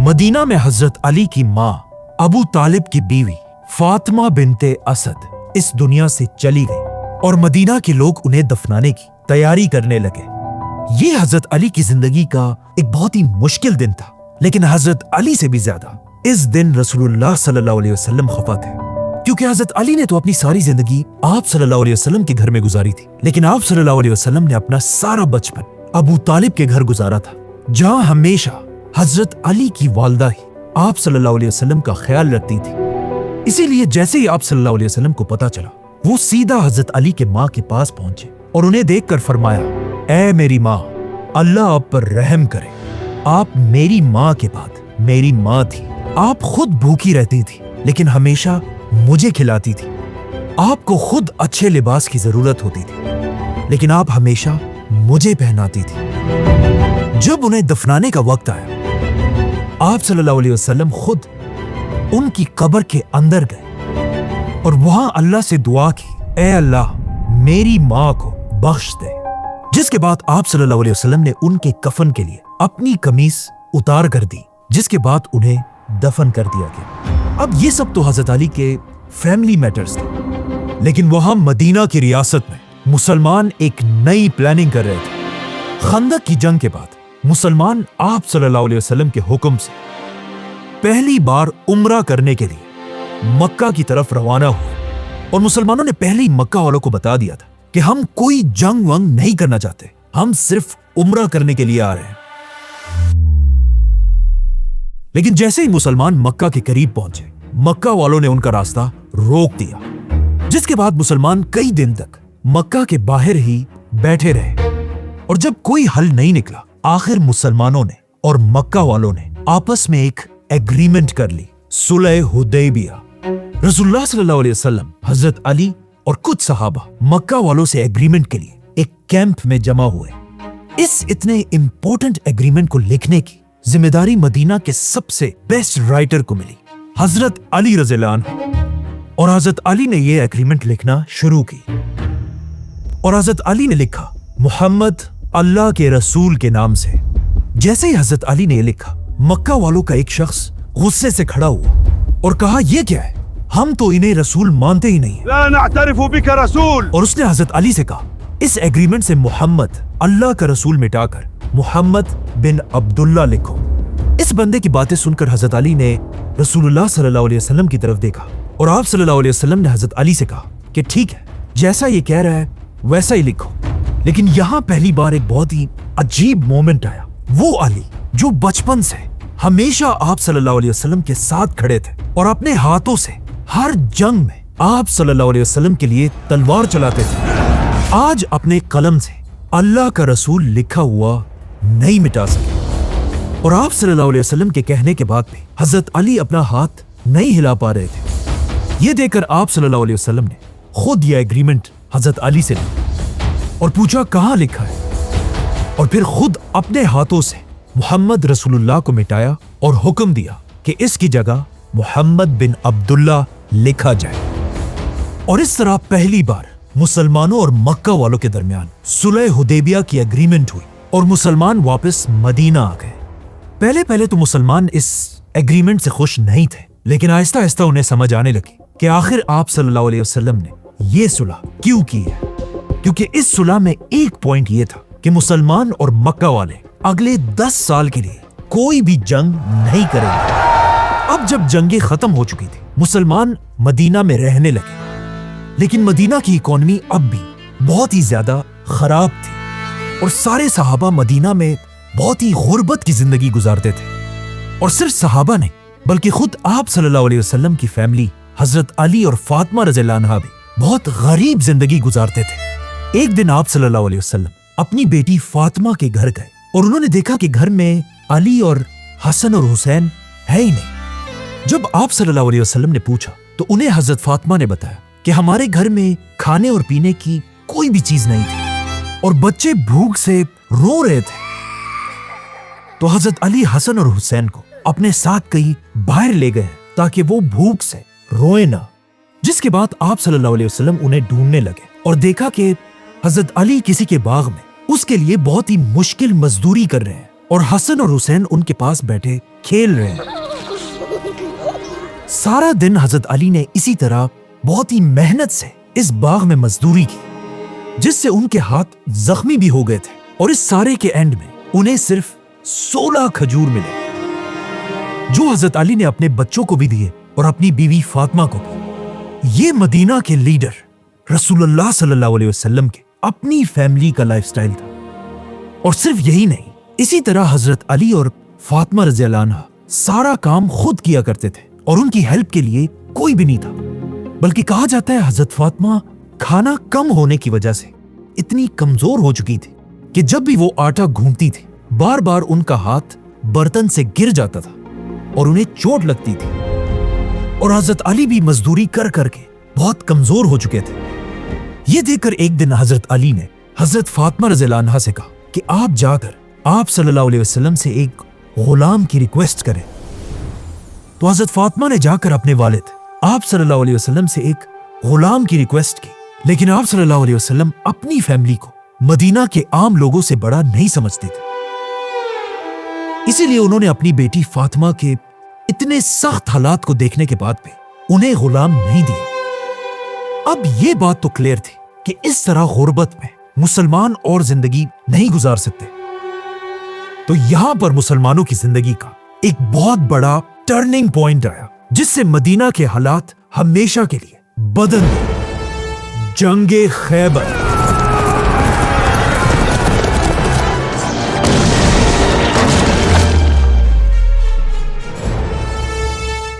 मदीना में हजरत अली की माँ अबू तालिब की बीवी फातिमा बिनते असद इस दुनिया से चली गई اور مدینہ کے لوگ انہیں دفنانے کی تیاری کرنے لگے۔ یہ حضرت علی کی زندگی کا ایک بہت ہی مشکل دن تھا، لیکن حضرت علی سے بھی زیادہ اس دن رسول اللہ صلی اللہ علیہ وسلم خفا تھے، کیونکہ حضرت علی نے تو اپنی ساری زندگی آپ صلی اللہ علیہ وسلم کے گھر میں گزاری تھی، لیکن آپ صلی اللہ علیہ وسلم نے اپنا سارا بچپن ابو طالب کے گھر گزارا تھا، جہاں ہمیشہ حضرت علی کی والدہ ہی آپ صلی اللہ علیہ وسلم کا خیال رکھتی تھی۔ اسی لیے جیسے ہی آپ صلی اللہ علیہ وسلم کو پتا چلا، وہ سیدھا حضرت علی کے ماں کے پاس پہنچے اور انہیں دیکھ کر فرمایا، اے میری ماں، اللہ آپ پر رحم کرے، آپ میری ماں کے بعد میری ماں تھی، آپ خود بھوکی رہتی تھی لیکن ہمیشہ مجھے کھلاتی تھی، آپ کو خود اچھے لباس کی ضرورت ہوتی تھی لیکن آپ ہمیشہ مجھے پہناتی تھی۔ جب انہیں دفنانے کا وقت آیا، آپ صلی اللہ علیہ وسلم خود ان کی قبر کے اندر گئے اور وہاں اللہ سے دعا کی، اے اللہ میری ماں کو بخش دے، جس کے بعد آپ صلی اللہ علیہ وسلم نے ان کے کفن کے لیے اپنی قمیص اتار کر دی، جس کے بعد انہیں دفن کر دیا گیا۔ اب یہ سب تو حضرت علی کے فیملی میٹرز تھے، لیکن وہاں مدینہ کی ریاست میں مسلمان ایک نئی پلاننگ کر رہے تھے۔ خندق کی جنگ کے بعد مسلمان آپ صلی اللہ علیہ وسلم کے حکم سے پہلی بار عمرہ کرنے کے لیے مکہ کی طرف روانہ ہوئے، اور مسلمانوں نے پہلے ہی مکہ والوں کو بتا دیا تھا کہ ہم کوئی جنگ ونگ نہیں کرنا چاہتے، ہم صرف عمرہ کرنے کے لیے آ رہے ہیں۔ لیکن جیسے ہی مسلمان مکہ کے قریب پہنچے، مکہ والوں نے ان کا راستہ روک دیا، جس کے بعد مسلمان کئی دن تک مکہ کے باہر ہی بیٹھے رہے، اور جب کوئی حل نہیں نکلا، آخر مسلمانوں نے اور مکہ والوں نے آپس میں ایک ایگریمنٹ کر لی، صلح حدیبیہ۔ رسول اللہ صلی اللہ علیہ وسلم، حضرت علی اور کچھ صحابہ مکہ والوں سے ایگریمنٹ کے لیے ایک کیمپ میں جمع ہوئے۔ اس اتنے امپورٹنٹ ایگریمنٹ کو لکھنے کی ذمہ داری مدینہ کے سب سے بیسٹ رائٹر کو ملی، حضرت علی رضی اللہ عنہ، اور حضرت علی نے یہ ایگریمنٹ لکھنا شروع کی، اور حضرت علی نے لکھا، محمد اللہ کے رسول کے نام سے۔ جیسے ہی حضرت علی نے یہ لکھا، مکہ والوں کا ایک شخص غصے سے کھڑا ہوا اور کہا، یہ کیا ہے؟ ہم تو انہیں رسول مانتے ہی نہیں ہیں، لا نعترف بك رسول۔ اور اس نے حضرت علی سے کہا، اس ایگریمنٹ سے محمد اللہ کا رسول مٹا کر محمد بن عبداللہ لکھو۔ اس بندے کی باتیں سن کر حضرت علی نے رسول اللہ صلی اللہ علیہ وسلم کی طرف دیکھا، اور آپ صلی اللہ علیہ وسلم نے حضرت علی سے کہا کہ ٹھیک ہے، جیسا یہ کہہ رہا ہے ویسا ہی لکھو۔ لیکن یہاں پہلی بار ایک بہت ہی عجیب مومنٹ آیا۔ وہ علی جو بچپن سے ہمیشہ آپ صلی اللہ علیہ وسلم کے ساتھ کھڑے تھے اور اپنے ہاتھوں سے ہر جنگ میں آپ صلی اللہ علیہ وسلم کے لیے تلوار چلاتے تھے، آج اپنے قلم سے اللہ کا رسول لکھا ہوا نہیں مٹا سکے۔ اور آپ صلی اللہ علیہ وسلم کے کہنے کے بعد بھی حضرت علی اپنا ہاتھ نہیں ہلا پا رہے تھے۔ یہ دیکھ کر آپ صلی اللہ علیہ وسلم نے خود یہ ایگریمنٹ حضرت علی سے لیا اور پوچھا کہاں لکھا ہے، اور پھر خود اپنے ہاتھوں سے محمد رسول اللہ کو مٹایا اور حکم دیا کہ اس کی جگہ محمد بن عبداللہ لکھا جائے۔ اور اس طرح پہلی بار مسلمانوں اور مکہ والوں کے درمیان صلح حدیبیہ کی ایگریمنٹ ہوئی اور مسلمان واپس مدینہ آ گئے۔ پہلے تو مسلمان اس ایگریمنٹ سے خوش نہیں تھے، لیکن آہستہ آہستہ انہیں سمجھ آنے لگی کہ آخر آپ صلی اللہ علیہ وسلم نے یہ صلح کیوں کی ہے، کیونکہ اس صلح میں ایک پوائنٹ یہ تھا کہ مسلمان اور مکہ والے اگلے 10 سال کے لیے کوئی بھی جنگ نہیں کریں گے۔ اب جب جنگیں ختم ہو چکی تھی، مسلمان مدینہ میں رہنے لگے، لیکن مدینہ کی اکانومی اب بھی بہت ہی زیادہ خراب تھی، اور سارے صحابہ مدینہ میں بہت ہی غربت کی زندگی گزارتے تھے۔ اور صرف صحابہ نہیں، بلکہ خود آپ صلی اللہ علیہ وسلم کی فیملی حضرت علی اور فاطمہ رضی اللہ عنہا بھی بہت غریب زندگی گزارتے تھے۔ ایک دن آپ صلی اللہ علیہ وسلم اپنی بیٹی فاطمہ کے گھر گئے اور انہوں نے دیکھا کہ گھر میں علی اور حسن اور حسین ہے ہی نہیں۔ جب آپ صلی اللہ علیہ وسلم نے پوچھا تو انہیں حضرت فاطمہ نے بتایا کہ ہمارے گھر میں کھانے اور پینے کی کوئی بھی چیز نہیں تھی اور بچے بھوک سے رو رہے تھے۔ تو حضرت علی حسن اور حسین کو اپنے ساتھ کہیں باہر لے گئے تاکہ وہ بھوک سے روئے نہ، جس کے بعد آپ صلی اللہ علیہ وسلم انہیں ڈھونڈنے لگے اور دیکھا کہ حضرت علی کسی کے باغ میں اس کے لیے بہت ہی مشکل مزدوری کر رہے ہیں اور حسن اور حسین ان کے پاس بیٹھے کھیل رہے ہیں۔ سارا دن حضرت علی نے اسی طرح بہت ہی محنت سے اس باغ میں مزدوری کی جس سے ان کے ہاتھ زخمی بھی ہو گئے تھے، اور اس سارے کے اینڈ میں انہیں صرف 16 کھجور ملے جو حضرت علی نے اپنے بچوں کو بھی دیے اور اپنی بیوی فاطمہ کو بھی۔ یہ مدینہ کے لیڈر رسول اللہ صلی اللہ علیہ وسلم کے اپنی فیملی کا لائف سٹائل تھا۔ اور صرف یہی نہیں، اسی طرح حضرت علی اور فاطمہ رضی اللہ عنہ سارا کام خود کیا کرتے تھے اور ان کی ہیلپ کے لیے کوئی بھی نہیں تھا، بلکہ کہا جاتا ہے حضرت فاطمہ کھانا کم ہونے کی وجہ سے اتنی کمزور ہو چکی تھی کہ جب بھی وہ آٹا گھونٹتی تھی بار بار ان کا ہاتھ برتن سے گر جاتا تھا اور انہیں چوٹ لگتی تھی، اور حضرت علی بھی مزدوری کر کر کے بہت کمزور ہو چکے تھے۔ یہ دیکھ کر ایک دن حضرت علی نے حضرت فاطمہ رضی اللہ عنہا سے کہا کہ آپ جا کر آپ صلی اللہ علیہ وسلم سے ایک غلام کی ریکویسٹ کریں۔ تو حضرت فاطمہ نے جا کر اپنے والد آپ صلی اللہ علیہ وسلم سے ایک غلام کی ریکویسٹ کی، لیکن آپ صلی اللہ علیہ وسلم اپنی فیملی کو مدینہ کے عام لوگوں سے بڑا نہیں سمجھتے تھے، اسی لیے انہوں نے اپنی بیٹی فاطمہ کے اتنے سخت حالات کو دیکھنے کے بعد بھی انہیں غلام نہیں دیا۔ اب یہ بات تو کلیئر تھی کہ اس طرح غربت میں مسلمان اور زندگی نہیں گزار سکتے۔ تو یہاں پر مسلمانوں کی زندگی کا ایک بہت بڑا ٹرننگ پوائنٹ آیا، جس سے مدینہ کے حالات ہمیشہ کے لیے بدل گئے۔ جنگ خیبر۔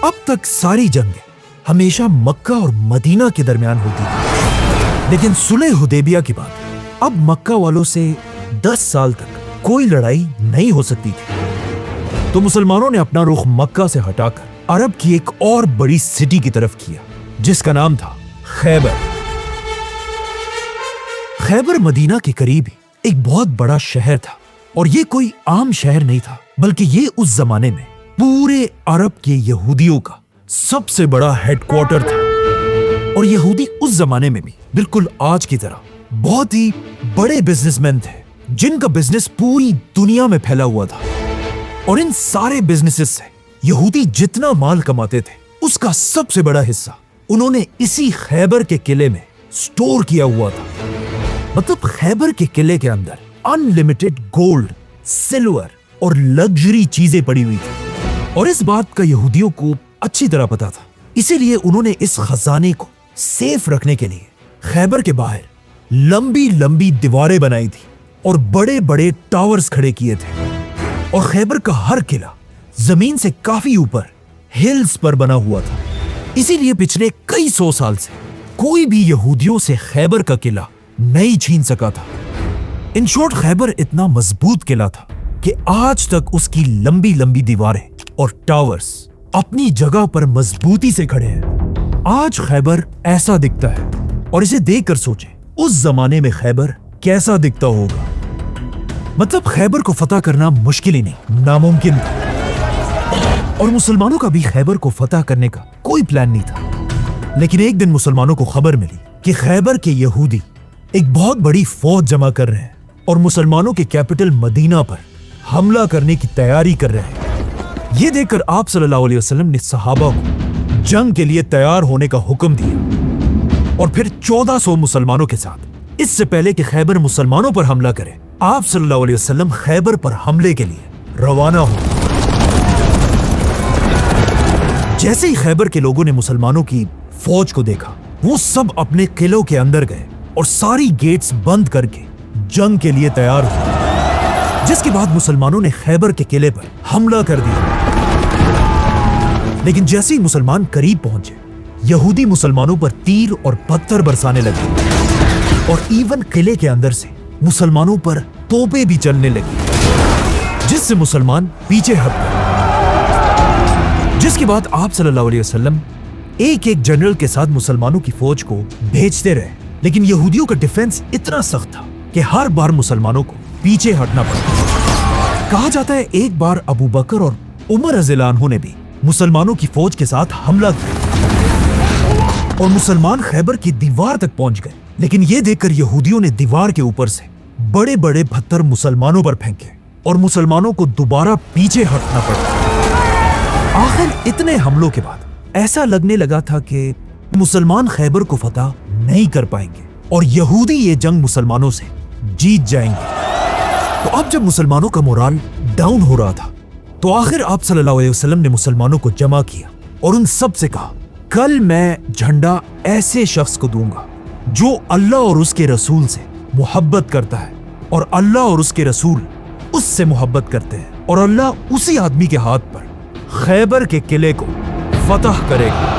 اب تک ساری جنگیں ہمیشہ مکہ اور مدینہ کے درمیان ہوتی تھی، لیکن صلح حدیبیہ کے بعد اب مکہ والوں سے 10 سال تک کوئی لڑائی نہیں ہو سکتی تھی۔ تو مسلمانوں نے اپنا رخ مکہ سے ہٹا کر عرب کی ایک اور بڑی سٹی کی طرف کیا، جس کا نام تھا خیبر۔ خیبر مدینہ کے قریب ہی ایک بہت بڑا شہر تھا، اور یہ کوئی عام شہر نہیں تھا، بلکہ یہ اس زمانے میں پورے عرب کے یہودیوں کا سب سے بڑا ہیڈ کوارٹر تھا۔ اور یہودی اس زمانے میں بھی بالکل آج کی طرح بہت ہی بڑے بزنس مین تھے، جن کا بزنس پوری دنیا میں پھیلا ہوا تھا، اور ان سارے بزنسز سے یہودی جتنا مال کماتے تھے اس کا سب سے بڑا حصہ انہوں نے اسی خیبر کے قلعے میں سٹور کیا ہوا تھا۔ مطلب خیبر کے قلعے کے اندر ان لمیٹڈ گولڈ، سلور اور لگژری چیزیں پڑی ہوئی تھی، اور اس بات کا یہودیوں کو اچھی طرح پتا تھا، اسی لیے انہوں نے اس خزانے کو سیف رکھنے کے لیے خیبر کے باہر لمبی لمبی دیواریں بنائی تھی اور بڑے بڑے ٹاورز کھڑے کیے تھے، اور خیبر کا ہر قلعہ زمین سے کافی اوپر ہلز پر بنا ہوا تھا۔ اسی لیے پچھلے کئی 100 سال سے کوئی بھی یہودیوں سے خیبر کا قلعہ نہیں چھین سکا تھا۔ ان شارٹ خیبر اتنا مضبوط قلعہ تھا کہ آج تک اس کی لمبی لمبی دیواریں اور ٹاورز اپنی جگہ پر مضبوطی سے کھڑے ہیں۔ آج خیبر ایسا دکھتا ہے، اور اسے دیکھ کر سوچیں اس زمانے میں خیبر کیسا دکھتا ہوگا۔ مطلب خیبر کو فتح کرنا مشکل ہی نہیں، ناممکن تھا، اور مسلمانوں کا بھی خیبر کو فتح کرنے کا کوئی پلان نہیں تھا۔ لیکن ایک دن مسلمانوں کو خبر ملی کہ خیبر کے یہودی ایک بہت بڑی فوج جمع کر رہے ہیں اور مسلمانوں کے کیپٹل مدینہ پر حملہ کرنے کی تیاری کر رہے ہیں۔ یہ دیکھ کر آپ صلی اللہ علیہ وسلم نے صحابہ کو جنگ کے لیے تیار ہونے کا حکم دیا، اور پھر 1400 مسلمانوں کے ساتھ اس سے پہلے کہ خیبر مسلمانوں پر حملہ کرے، آپ صلی اللہ علیہ وسلم خیبر پر حملے کے لیے روانہ ہو۔ جیسے ہی خیبر کے لوگوں نے مسلمانوں کی فوج کو دیکھا، وہ سب اپنے قلعوں کے اندر گئے اور ساری گیٹس بند کر کے جنگ کے لیے تیار ہوئے، جس کے بعد مسلمانوں نے خیبر کے قلعے پر حملہ کر دیا۔ لیکن جیسے ہی مسلمان قریب پہنچے، یہودی مسلمانوں پر تیر اور پتھر برسانے لگے، اور ایون قلعے کے اندر سے مسلمانوں پر توپیں بھی چلنے لگی، جس سے مسلمان پیچھے ہٹ گئے۔ جس کے بعد آپ صلی اللہ علیہ وسلم ایک ایک جنرل کے ساتھ مسلمانوں کی فوج کو بھیجتے رہے، لیکن یہودیوں کا ڈیفنس اتنا سخت تھا کہ ہر بار مسلمانوں کو پیچھے ہٹنا پڑا۔ کہا جاتا ہے ایک بار ابو بکر اور عمر رضی اللہ عنہ نے بھی مسلمانوں کی فوج کے ساتھ حملہ کیا، اور مسلمان خیبر کی دیوار تک پہنچ گئے، لیکن یہ دیکھ کر یہودیوں نے دیوار کے اوپر سے بڑے بڑے پتھر مسلمانوں پر پھینکے، اور مسلمانوں کو دوبارہ پیچھے ہٹنا پڑا۔ آخر اتنے حملوں کے بعد ایسا لگنے لگا تھا کہ مسلمان خیبر کو فتح نہیں کر پائیں گے، और यहूदी ये जंग मुसलमानों से जीत जाएंगे। तो अब जब मुसलमानों का मोराल डाउन हो रहा था तो आखिर आप सल्लल्लाहु अलैहि वसल्लम ने मुसलमानों को जमा किया और उन सब से कहा, कल मैं झंडा ऐसे शख्स को दूंगा जो अल्लाह और उसके रसूल से मोहब्बत करता है और अल्लाह और उसके रसूल उससे मोहब्बत करते हैं, और अल्लाह उसी आदमी के हाथ पर खैबर के किले को फतह करेगा।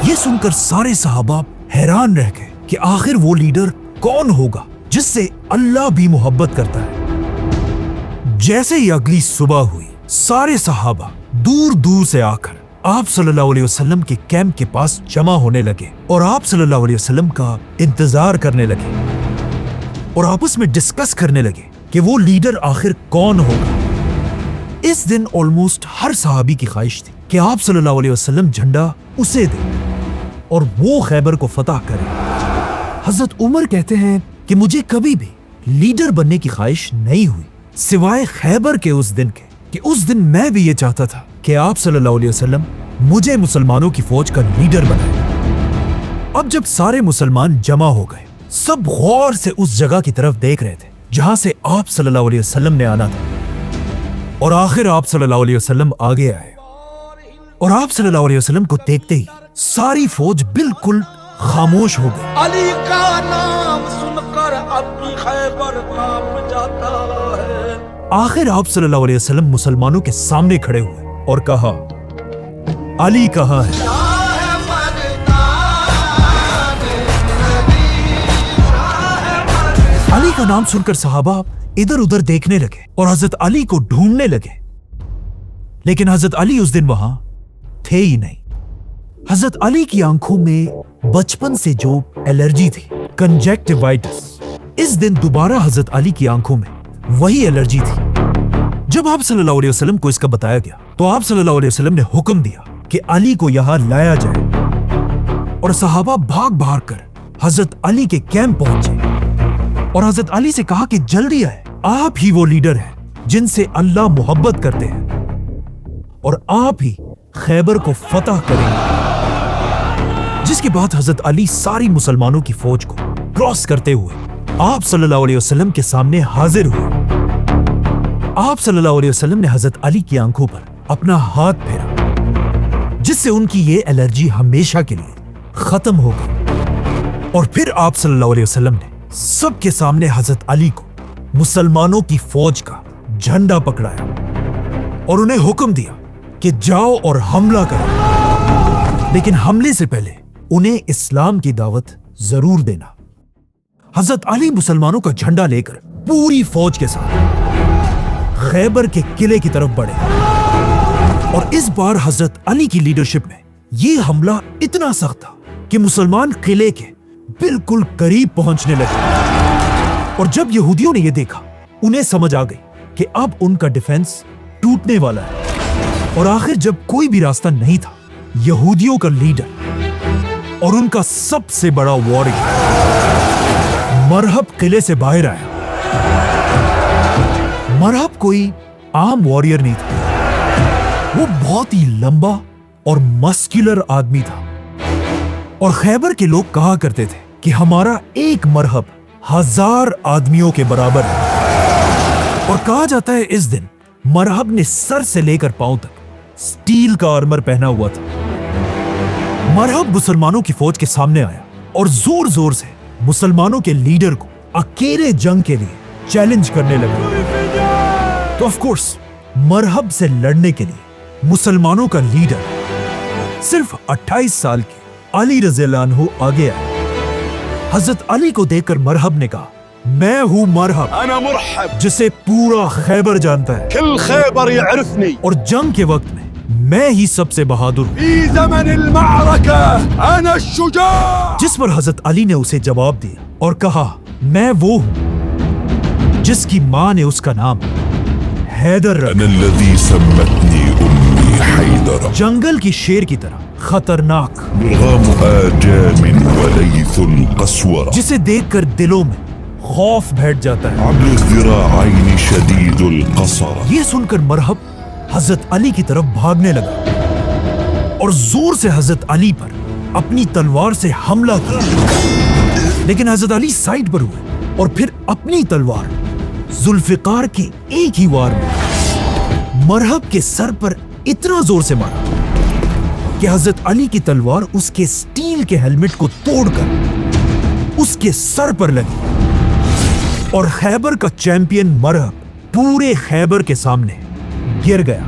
ये सुनकर सारे सहाबा हैरान रह गए कि आखिर वो लीडर कौन होगा जिससे अल्लाह भी मोहब्बत करता है। जैसे ही अगली सुबह हुई, सारे सहाबा दूर दूर से आकर आप सल्लल्लाहु अलैहि वसल्लम के कैंप के पास जमा होने लगे और आप सल्लल्लाहु अलैहि वसल्लम का इंतजार करने लगे और आपस में डिस्कस करने लगे कि वो लीडर आखिर कौन होगा। इस दिन ऑलमोस्ट हर सहाबी की ख्वाहिश थी कि आप सल्लल्लाहु अलैहि वसल्लम झंडा उसे दे और वो खैबर को फतह करे। हजरत उमर कहते हैं कि मुझे कभी भी लीडर बनने की ख्वाहिश नहीं हुई सिवाय खैबर के उस दिन के, कि उस दिन मैं भी ये चाहता था कि आप सल्लल्लाहु अलैहि वसल्लम मुझे मुसलमानों की फौज का लीडर बनाए। अब जब सारे मुसलमान जमा हो गए, सब गौर से उस जगह की तरफ देख रहे थे जहां से आप सल्लल्लाहु अलैहि वसल्लम ने आना था, और आखिर आप सल्लल्लाहु अलैहि वसल्लम आगे आए और आप सल्लल्लाहु अलैहि वसल्लम को देखते ही सारी फौज बिल्कुल खामोश हो गई। अली का नाम सुनकर अपनी खैबर कांप जाता है। आखिर आप सल्लल्लाहु अलैहि वसल्लम मुसलमानों के सामने खड़े हुए और कहा, अली कहाँ है? अली का नाम सुनकर सहाबा इधर उधर देखने लगे और हजरत अली को ढूंढने लगे, लेकिन हजरत अली उस दिन वहां थे ही नहीं। हजरत अली की आंखों में बचपन से जो एलर्जी थी, कंजक्टिवाइटिस, इस दिन दोबारा हजरत अली की आंखों में वही एलर्जी थी। जब आप सल्लल्लाहु अलैहि वसल्लम को इसका बताया गया तो आप सल्लल्लाहु अलैहि वसल्लम ने हुक्म दिया कि अली को यहां लाया जाए, और सहाबा भाग भाग कर हजरत अली के कैंप पहुंचे और हजरत अली से कहा कि जल्दी आए, आप ही वो लीडर हैं जिनसे अल्लाह मोहब्बत करते हैं और आप ही खैबर को फतह करेंगे। जिसके बाद हजरत अली सारी मुसलमानों की फौज को क्रॉस करते हुए आप सल्लल्लाहु अलैहि वसल्लम के सामने हाजिर हुए। आप सल्लल्लाहु अलैहि वसल्लम ने हजरत अली की आंखों पर अपना हाथ फेरा, जिससे उनकी ये एलर्जी हमेशा के लिए खत्म हो गई, और फिर आप सल्लल्लाहु अलैहि वसल्लम ने सबके सामने हजरत अली को मुसलमानों की फौज का झंडा पकड़ाया और उन्हें हुक्म दिया कि जाओ और हमला करो, लेकिन हमले से पहले उन्हें इस्लाम की दावत जरूर देना। हजरत अली मुसलमानों का झंडा लेकर पूरी फौज के साथ खैबर के किले की तरफ बढ़े, और इस बार हजरत अली की लीडरशिप में यह हमला इतना सख्त था कि मुसलमान किले के बिल्कुल करीब पहुंचने लगे। और जब यहूदियों ने यह देखा, उन्हें समझ आ गई कि अब उनका डिफेंस टूटने वाला है, और आखिर जब कोई भी रास्ता नहीं था, यहूदियों का लीडर और उनका सबसे बड़ा वॉरियर मरहब किले से बाहर आया। मरहब कोई आम वॉरियर नहीं था, वो बहुत ही लंबा और मस्कुलर आदमी था, और खैबर के लोग कहा करते थे कि हमारा एक मरहब 1000 आदमियों के बराबर है। और कहा जाता है इस दिन मरहब ने सर से लेकर पांव तक स्टील का आर्मर पहना हुआ था। मरहब मुसलमानों की फौज के सामने आया और जोर जोर से मुसलमानों के लीडर को अकेले जंग के लिए चैलेंज करने लगा। तो ऑफ कोर्स मरहब से लड़ने के लिए मुसलमानों का लीडर सिर्फ 28 साल के अली रज़ियल्लाहु अन्हु आगे आए। हजरत अली को देखकर मरहब ने कहा, मैं हूं मरहब, أنا مرحب जिसे पूरा खैबर जानता है, كل خيبر يعرفني और जंग के वक्त में मैं ही सबसे बहादुर हूं। في زمن المعركة أنا الشجاع। जिस पर हजरत अली ने उसे जवाब दिया और कहा, मैं वो हूं जिसकी मां ने उसका नाम हैदर रखा। أنا الذي سمتني أمي حيدر जंगल की शेर की तरह खतरनाक, مرغام آجام وليث القسورة जिसे देखकर दिलों में खौफ बैठ जाता है। عبل الذراعين شديد القصرة ये सुनकर मरहब हजरत अली की तरफ भागने लगा और जोर से हजरत अली पर अपनी तलवार से हमला किया, लेकिन हजरत अली साइड पर हुए और फिर अपनी तलवार जुल्फिकार के एक ही वार में मरहब के सर पर इतना जोर से मारा कि हजरत अली की तलवार उसके स्टील के हेलमेट को तोड़कर उसके सर पर लगी और खैबर का चैंपियन मरहब पूरे खैबर के सामने गिर गया।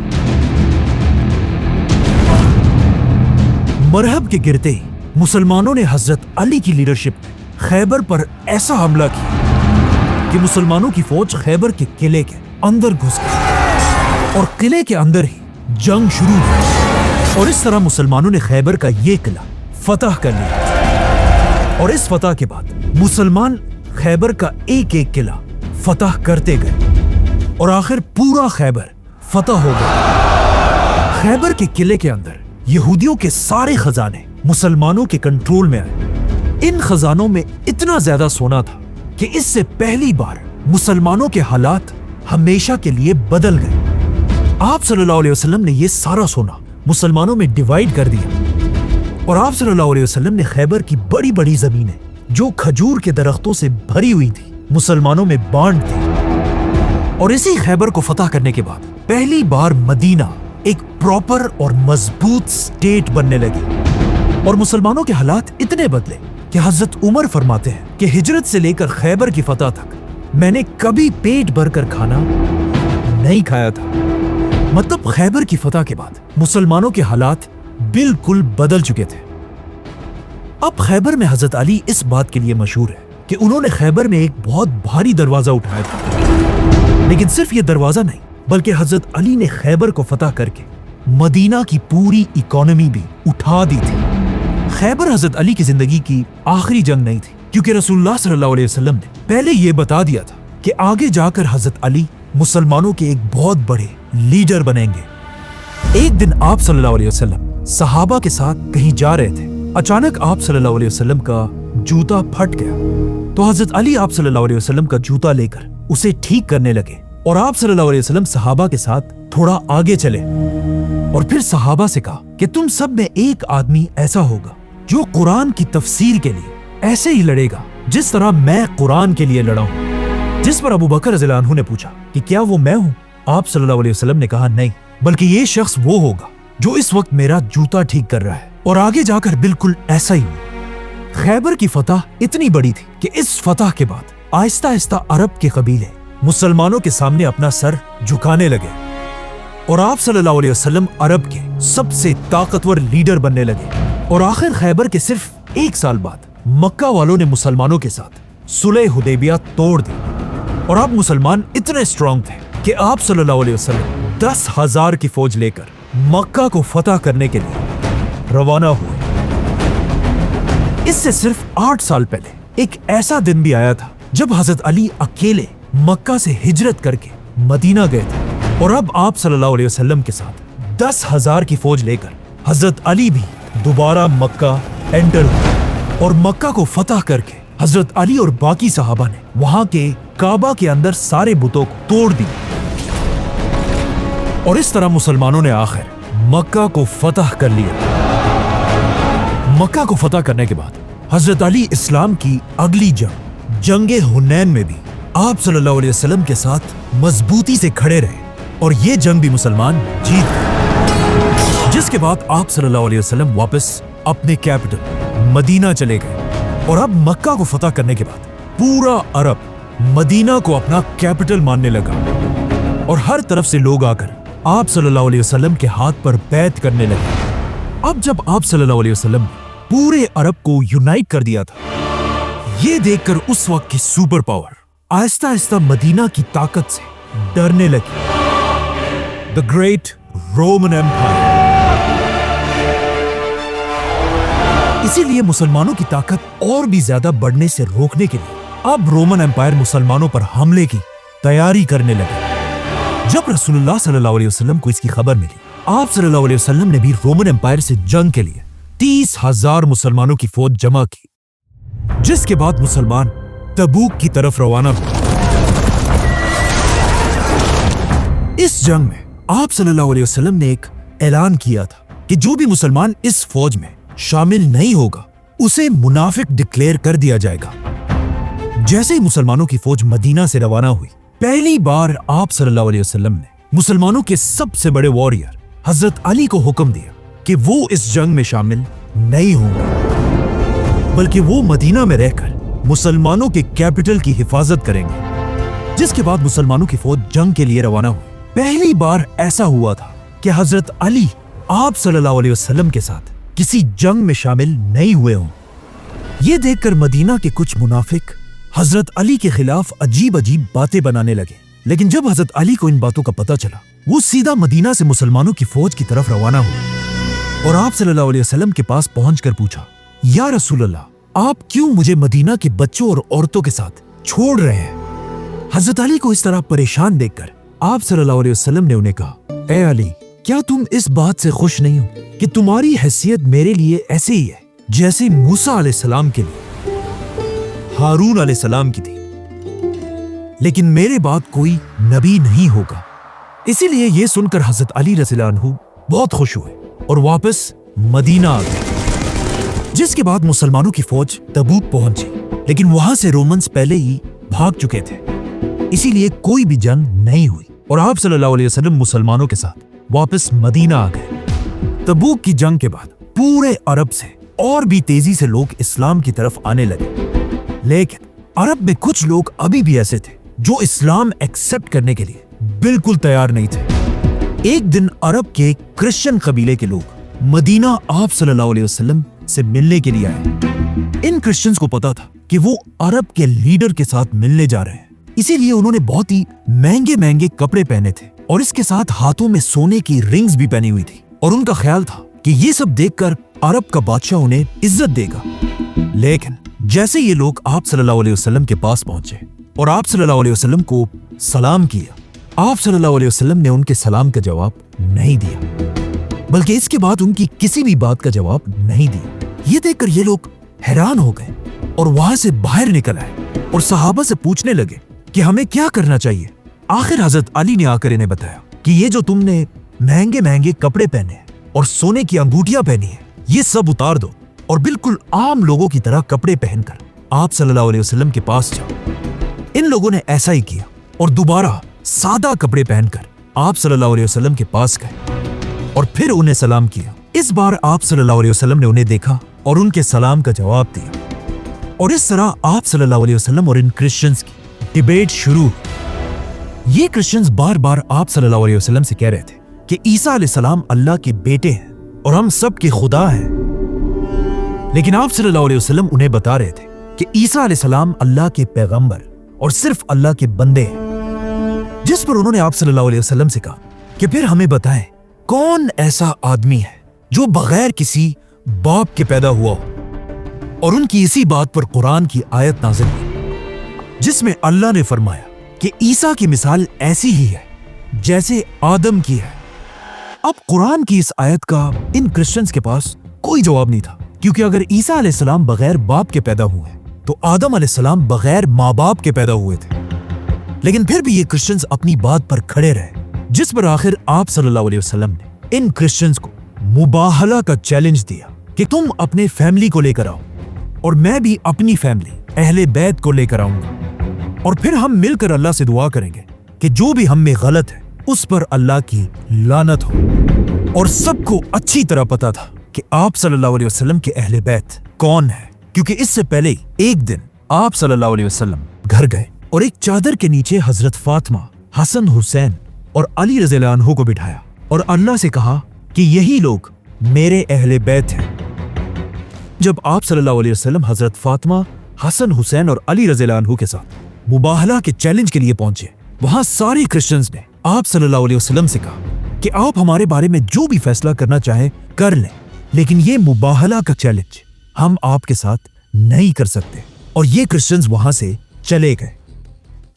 मरहब के गिरते ही मुसलमानों ने हजरत अली की लीडरशिप में खैबर पर ऐसा हमला किया कि मुसलमानों की फौज खैबर के किले के अंदर घुस गई और किले के अंदर ही जंग शुरू हुई और इस तरह मुसलमानों ने खैबर का ये किला फतह कर लिया। और इस फतह के बाद मुसलमान खैबर का एक एक किला फतह करते गए और आखिर पूरा खैबर फतह हो गया। खैबर के किले के अंदर यहूदियों के सारे खजाने मुसलमानों के कंट्रोल में आए। इन खजानों में इतना ज्यादा सोना था कि इससे पहली बार मुसलमानों के हालात हमेशा के लिए बदल गए। आप सल्लल्लाहु अलैहि वसल्लम ने यह सारा सोना मुसलमानों में डिवाइड कर दिया और आप सल्लल्लाहु अलैहि वसल्लम ने खैबर की बड़ी बड़ी जमीनें जो खजूर के दरख्तों से भरी हुई थी मुसलमानों में बांट दी। और इसी खैबर को फतह करने के बाद पहली बार मदीना एक प्रॉपर और मजबूत स्टेट बनने लगी और मुसलमानों के हालात इतने बदले कि हजरत उमर फरमाते हैं कि हिजरत से लेकर खैबर की फतह तक मैंने कभी पेट भरकर खाना नहीं खाया था। मतलब खैबर की फतह के बाद मुसलमानों के हालात बिल्कुल बदल चुके थे। अब खैबर में हजरत अली इस बात के लिए मशहूर है कि उन्होंने खैबर में एक बहुत भारी दरवाजा उठाया था, लेकिन सिर्फ ये दरवाजा नहीं बल्कि हजरत अली ने खैबर को फतह करके मदीना की पूरी इकोनॉमी भी उठा दी थी। खैबर हजरत अली की जिंदगी की आखिरी जंग नहीं थी, क्योंकि रसूलुल्लाह सल्लल्लाहु अलैहि वसल्लम ने पहले ये बता दिया था कि आगे जाकर हजरत अली मुसलमानों के एक बहुत बड़े लीडर बनेंगे। एक दिन आप सल्लल्लाहु अलैहि वसल्लम सहाबा के साथ कहीं जा रहे थे। अचानक आप सल्लल्लाहु अलैहि वसल्लम का जूता फट गया तो हजरत अली आप सल्लल्लाहु अलैहि वसल्लम का जूता लेकर उसे ठीक करने लगे और आप सल्लल्लाहु अलैहि वसल्लम सहाबा के साथ थोड़ा आगे चले और फिर सहाबा से कहा कि तुम सब में एक आदमी ऐसा होगा जो कुरान की तफसीर के लिए ऐसे ही लड़ेगा जिस तरह मैं कुरान के लिए लड़ा हूं। जिस पर अबू बकर रज़ियल्लाहु अन्हु ने पूछा कि क्या वो मैं हूं? आप सल्लल्लाहु अलैहि वसल्लम ने कहा नहीं, बल्कि ये शख्स वो होगा जो इस वक्त मेरा जूता ठीक कर रहा है। और आगे जाकर बिल्कुल ऐसा ही हुआ। खैबर की फतह इतनी बड़ी थी कि इस फतह के बाद आहिस्ता आहिस्ता अरब के कबीले मुसलमानों के सामने अपना सर झुकाने लगे और आप सल्लल्लाहु अलैहि वसल्लम अरब के सबसे ताकतवर लीडर बनने लगे। और आखिर खैबर के सिर्फ एक साल बाद मक्का वालों ने मुसलमानों के साथ सुलह हुदैबिया तोड़ दी और अब मुसलमान इतने स्ट्रांग थे कि आप सल्लल्लाहु अलैहि वसल्लम 10,000 की फौज लेकर मक्का को फतह करने के लिए रवाना हुए। इससे सिर्फ 8 साल पहले एक ऐसा दिन भी आया था जब हजरत अली अकेले मक्का से हिजरत करके मदीना गए थे और अब आप सल्लल्लाहु अलैहि वसल्लम के साथ 10,000 की फौज लेकर हजरत अली भी दोबारा मक्का एंटर हुए और मक्का को फतह करके हजरत अली और बाकी सहाबा ने वहां के काबा के अंदर सारे बुतों को तोड़ दिए और इस तरह मुसलमानों ने आखिर मक्का को फतह कर लिया। मक्का को फतह करने के बाद हजरत अली इस्लाम की अगली जंगे हुनैन में भी आप सल्लल्लाहु अलैहि वसल्लम के साथ मजबूती से खड़े रहे और ये जंग भी मुसलमान जीत गए, जिसके बाद आप सल्लल्लाहु अलैहि वसल्लम वापस अपने कैपिटल मदीना चले गए। और अब मक्का को फतह करने के बाद पूरा अरब मदीना को अपना कैपिटल मानने लगा और हर तरफ से लोग आकर आप सल्लल्लाहु अलैहि वसल्लम के हाथ पर बैत करने लगे। अब जब आप सल्लल्लाहु अलैहि वसल्लम ने पूरे अरब को यूनाइट कर दिया था, ये देखकर उस वक्त की super power Aahista Aahista Medina की ताकत से डरने लगी। The great Roman empire. इसीलिए मुसलमानों की ताकत और भी ज्यादा बढ़ने से रोकने के लिए अब रोमन एम्पायर मुसलमानों पर हमले की तैयारी करने लगे। जब रसूलुल्लाह सल्लल्लाहु अलैहि वसल्लम को इसकी खबर मिली, आप सल्लल्लाहु अलैहि वसल्लम ने भी रोमन एम्पायर से जंग के लिए 30,000 मुसलमानों की फौज जमा की, जिसके बाद मुसलमान तबूक की तरफ रवाना हुए। इस जंग में आप सल्लल्लाहु अलैहि वसल्लम ने एक ऐलान किया था कि जो भी मुसलमान इस फौज में शामिल नहीं होगा उसे मुनाफिक डिक्लेयर कर दिया जाएगा। जैसे ही मुसलमानों की फौज मदीना से रवाना हुई, पहली बार आप सल्लल्लाहु अलैहि वसल्लम ने मुसलमानों के सबसे बड़े वॉरियर हजरत अली को हुक्म दिया कि वो इस जंग में शामिल नहीं होंगे, बल्कि वो मदीना में रहकर मुसलमानों के कैपिटल की हिफाजत करेंगे। जिसके बाद मुसलमानों की फौज जंग के लिए रवाना हुई। पहली बार ऐसा हुआ था कि हजरत अली आप सल्लल्लाहु अलैहि वसल्लम के साथ किसी जंग में शामिल नहीं हुए हों। ये देखकर मदीना के कुछ मुनाफिक हजरत अली के खिलाफ अजीब अजीब बातें बनाने लगे। लेकिन जब हजरत अली को इन बातों का पता चला, वो सीधा मदीना से मुसलमानों की फौज की तरफ रवाना हुए और आप सल्लल्लाहु अलैहि वसल्लम के पास पहुंचकर पूछा, या रसूल अल्लाह, आप क्यों मुझे मदीना के बच्चों और औरतों के साथ छोड़ रहे हैं? हजरत अली को इस तरह परेशान देखकर आप सल्लल्लाहु अलैहि वसल्लम ने उन्हें कहा, ए अली, क्या तुम इस बात से खुश नहीं हो कि तुम्हारी हैसियत मेरे लिए ऐसे ही है जैसे मूसा अलैहिस्सलाम के लिए हारून अलैहिस्सलाम की थी, लेकिन मेरे बाद कोई नबी नहीं होगा। इसीलिए ये सुनकर हजरत अली रज़ियल्लाहु अन्हु बहुत खुश हुए और वापस मदीना आ गए। जिसके बाद मुसलमानों की फौज तबूक पहुंची, लेकिन वहां से रोमन्स पहले ही भाग चुके थे, इसीलिए कोई भी जंग नहीं हुई और आप सल्लल्लाहु अलैहि वसल्लम मुसलमानों के साथ वापस मदीना आ गए। तबूक की जंग के बाद पूरे अरब से और भी तेजी से लोग इस्लाम की तरफ आने लगे, लेकिन अरब में कुछ लोग अभी भी ऐसे थे जो इस्लाम एक्सेप्ट करने के लिए बिल्कुल तैयार नहीं थे। एक दिन अरब के क्रिश्चियन कबीले के लोग मदीना आप सल्लल्लाहु अलैहि वसल्लम से मिलने के लिए आए। इन क्रिश्चियंस को पता था कि वो अरब के लीडर के साथ मिलने जा रहे हैं, इसीलिए उन्होंने बहुत ही महंगे महंगे कपड़े पहने थे और इसके साथ हाथों में सोने की रिंग्स भी पहनी हुई थी और उनका ख्याल था कि ये सब देखकर अरब का बादशाह उन्हें इज्जत देगा। लेकिन जैसे ये लोग आप सल्लल्लाहु अलैहि वसल्लम के पास पहुंचे और आप सल्लल्लाहु अलैहि वसल्लम को सलाम किया, आप सल्लल्लाहु अलैहि वसल्लम ने उनके सलाम का जवाब नहीं दिया, बल्कि इसके बाद उनकी किसी भी बात का जवाब नहीं दिया। ये देखकर ये लोग हैरान हो गए और वहां से बाहर निकल आए और सहाबा से पूछने लगे कि हमें क्या करना चाहिए। आखिर हजरत अली ने आकर इन्हें बताया कि ये जो तुमने महंगे महंगे कपड़े पहने और सोने की अंगूठियां पहनी है, ये सब उतार दो और बिल्कुल आम लोगों की तरह कपड़े पहनकर आप सल्लल्लाहु अलैहि वसल्लम के पास जाओ। इन लोगों ने ऐसा ही किया और दोबारा सादा कपड़े पहनकर आप सल्लल्लाहु अलैहि वसल्लम के पास गए और फिर उन्हें सलाम किया। इस बार आप सल्लल्लाहु अलैहि वसल्लम ने उन्हें देखा और उनके सलाम का जवाब दिया और इस तरह आप सल्लल्लाहु अलैहि वसल्लम और इन क्रिश्चियंस की डिबेट शुरू। ये क्रिश्चियंस बार बार आप सल्लल्लाहु अलैहि वसल्लम से कह रहे थे कि ईसा अलैहिस्सलाम अल्लाह के बेटे हैं और हम सब के खुदा हैं, लेकिन आप सल्लल्लाहु अलैहि वसल्लम उन्हें बता रहे थे कि ईसा अलैहिस्सलाम अल्लाह के पैगंबर और सिर्फ अल्लाह के बंदे हैं। जिस पर उन्होंने आप सल्लल्लाहु अलैहि वसल्लम से कहा कि फिर हमें बताएं कौन ऐसा आदमी है जो बगैर किसी बाप के पैदा हुआ हो। और उनकी इसी बात पर कुरान की आयत नाज़िल हुई जिसमें अल्लाह ने फरमाया कि ईसा की मिसाल ऐसी ही है जैसे आदम की है। अब कुरान की इस आयत का इन क्रिश्चियंस के पास कोई जवाब नहीं था, क्योंकि अगर ईसा अलैहिस्सलाम बगैर बाप के पैदा हुए तो आदम अलैहिस्सलाम बगैर माँ बाप के पैदा हुए थे। लेकिन फिर भी ये क्रिश्चियंस अपनी बात पर खड़े रहे, जिस पर आखिर आप सल्लल्लाहु अलैहि वसल्लम ने इन क्रिश्चियंस को मुबाहला का चैलेंज दिया कि तुम अपने फैमिली को लेकर आओ और मैं भी अपनी फैमिली अहले बैत को लेकर आऊंगा और फिर हम मिलकर अल्लाह से दुआ करेंगे कि जो भी हम में गलत है उस पर अल्लाह की लानत हो। और सबको अच्छी तरह पता था कि आप सल्लल्लाहु अलैहि वसल्लम के अहले बैत कौन है, क्योंकि इससे पहले एक दिन आप सल्लल्लाहु अलैहि वसल्लम घर गए और एक चादर के नीचे हजरत फातिमा, हसन, हुसैन और अली रज़ियल्लाहु अन्हु को बिठाया और अल्लाह से कहा कि यही लोग मेरे अहले बैत हैं। जब आप सल्लल्लाहु अलैहि वसल्लम हजरत फातिमा, हसन, हुसैन और अली रज़ियल्लाहु अन्हु के साथ मुबाहला के चैलेंज के लिए पहुंचे, वहां सारे क्रिश्चियंस ने आप सल्लल्लाहु अलैहि वसल्लम से कहा कि आप हमारे बारे में जो भी फैसला करना चाहें कर लें, लेकिन ये मुबाहला का चैलेंज हम आपके साथ नहीं कर सकते। और ये क्रिश्चियंस वहां से चले गए।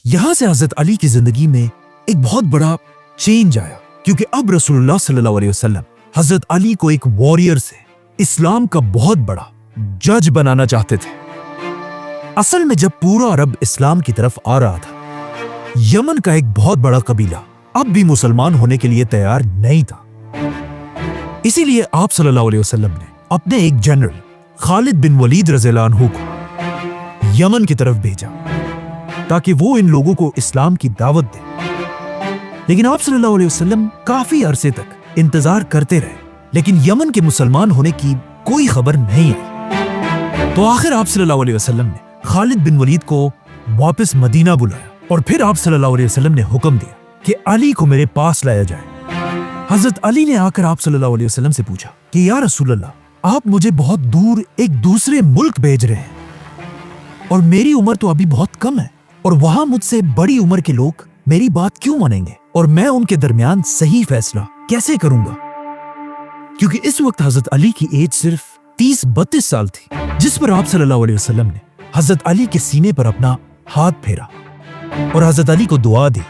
यहां से हजरत अली की जिंदगी में एक बहुत बड़ा चेंज आया, क्योंकि अब रसूलुल्लाह सल्लल्लाहु अलैहि वसल्लम हजरत अली को एक वॉरियर से इस्लाम का बहुत बड़ा जज बनाना चाहते थे। असल में जब पूरा अरब इस्लाम की तरफ आ रहा था, यमन का एक बहुत बड़ा कबीला अब भी मुसलमान होने के लिए तैयार नहीं था। इसीलिए आप सल्लल्लाहु अलैहि वसल्लम ने अपने एक जनरल खालिद बिन वलीद रज़ी अल्लाह अन्हु को यमन की तरफ भेजा ताकि वो इन लोगों को इस्लाम की दावत दे। लेकिन आप सल्लल्लाहु अलैहि वसल्लम काफी अरसे तक इंतजार करते रहे, लेकिन यमन के मुसलमान होने की कोई खबर नहीं आई। तो आखिर आप सल्लल्लाहु अलैहि वसल्लम ने खालिद बिन वलीद को वापस मदीना बुलाया और फिर आप सल्लल्लाहु अलैहि वसल्लम ने हुक्म दिया कि अली को मेरे पास लाया जाए। हजरत अली ने आकर आप सल्लल्लाहु अलैहि वसल्लम से पूछा कि या रसूल अल्लाह, आप मुझे बहुत दूर एक दूसरे मुल्क भेज रहे हैं और मेरी उम्र तो अभी बहुत कम है, और वहां मुझसे बड़ी उम्र के लोग मेरी बात क्यों मानेंगे और मैं उनके दरमियान सही फैसला कैसे करूंगा? क्योंकि इस वक्त हजरत अली की एज सिर्फ 30-32 साल थी, जिस पर आप सल्लल्लाहु अलैहि वसल्लम ने हजरत अली के सीने पर अपना हाथ फेरा और हजरत अली को दुआ दी,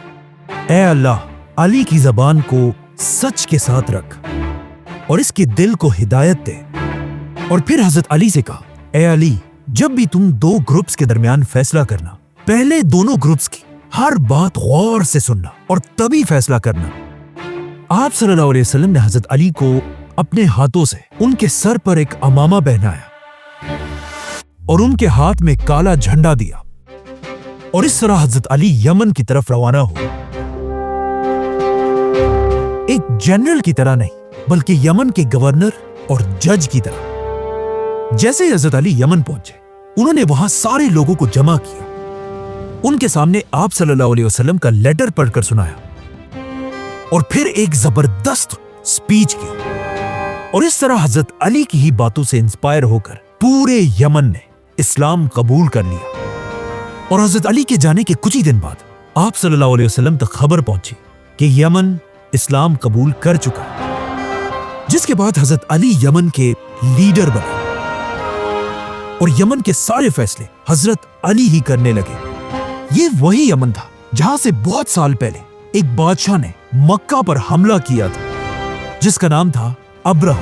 ऐ अल्लाह, अली की जबान को सच के साथ रख और इसके दिल को हिदायत दे। और फिर हजरत अली से कहा, ऐ अली, जब भी तुम दो ग्रुप्स के दरमियान फैसला करना, पहले दोनों ग्रुप्स की हर बात गौर से सुनना और तभी फैसला करना। आप सल्लल्लाहु अलैहि वसल्लम ने हजरत अली को अपने हाथों से उनके सर पर एक अमामा पहनाया और उनके हाथ में काला झंडा दिया, और इस तरह हजरत अली यमन की तरफ रवाना हुए। एक जनरल की तरह नहीं, बल्कि यमन के गवर्नर और जज की तरह। जैसे ही हजरत अली यमन पहुंचे, उन्होंने वहां सारे लोगों को जमा किया, उनके सामने आप सल्लल्लाहु अलैहि वसल्लम का लेटर पढ़कर सुनाया और फिर एक जबरदस्त स्पीच की। और इस तरह हजरत अली की ही बातों से इंस्पायर होकर पूरे यमन ने इस्लाम कबूल कर लिया। और हजरत अली के जाने के कुछ ही दिन बाद आप सल्लल्लाहु अलैहि वसल्लम तक खबर पहुंची कि यमन इस्लाम कबूल कर चुका है, जिसके बाद हजरत अली यमन के लीडर बने और यमन के सारे फैसले हजरत अली ही करने लगे। ये वही यमन था जहां से बहुत साल पहले एक बादशाह ने मक्का पर हमला किया था, जिसका नाम था अब्रहा।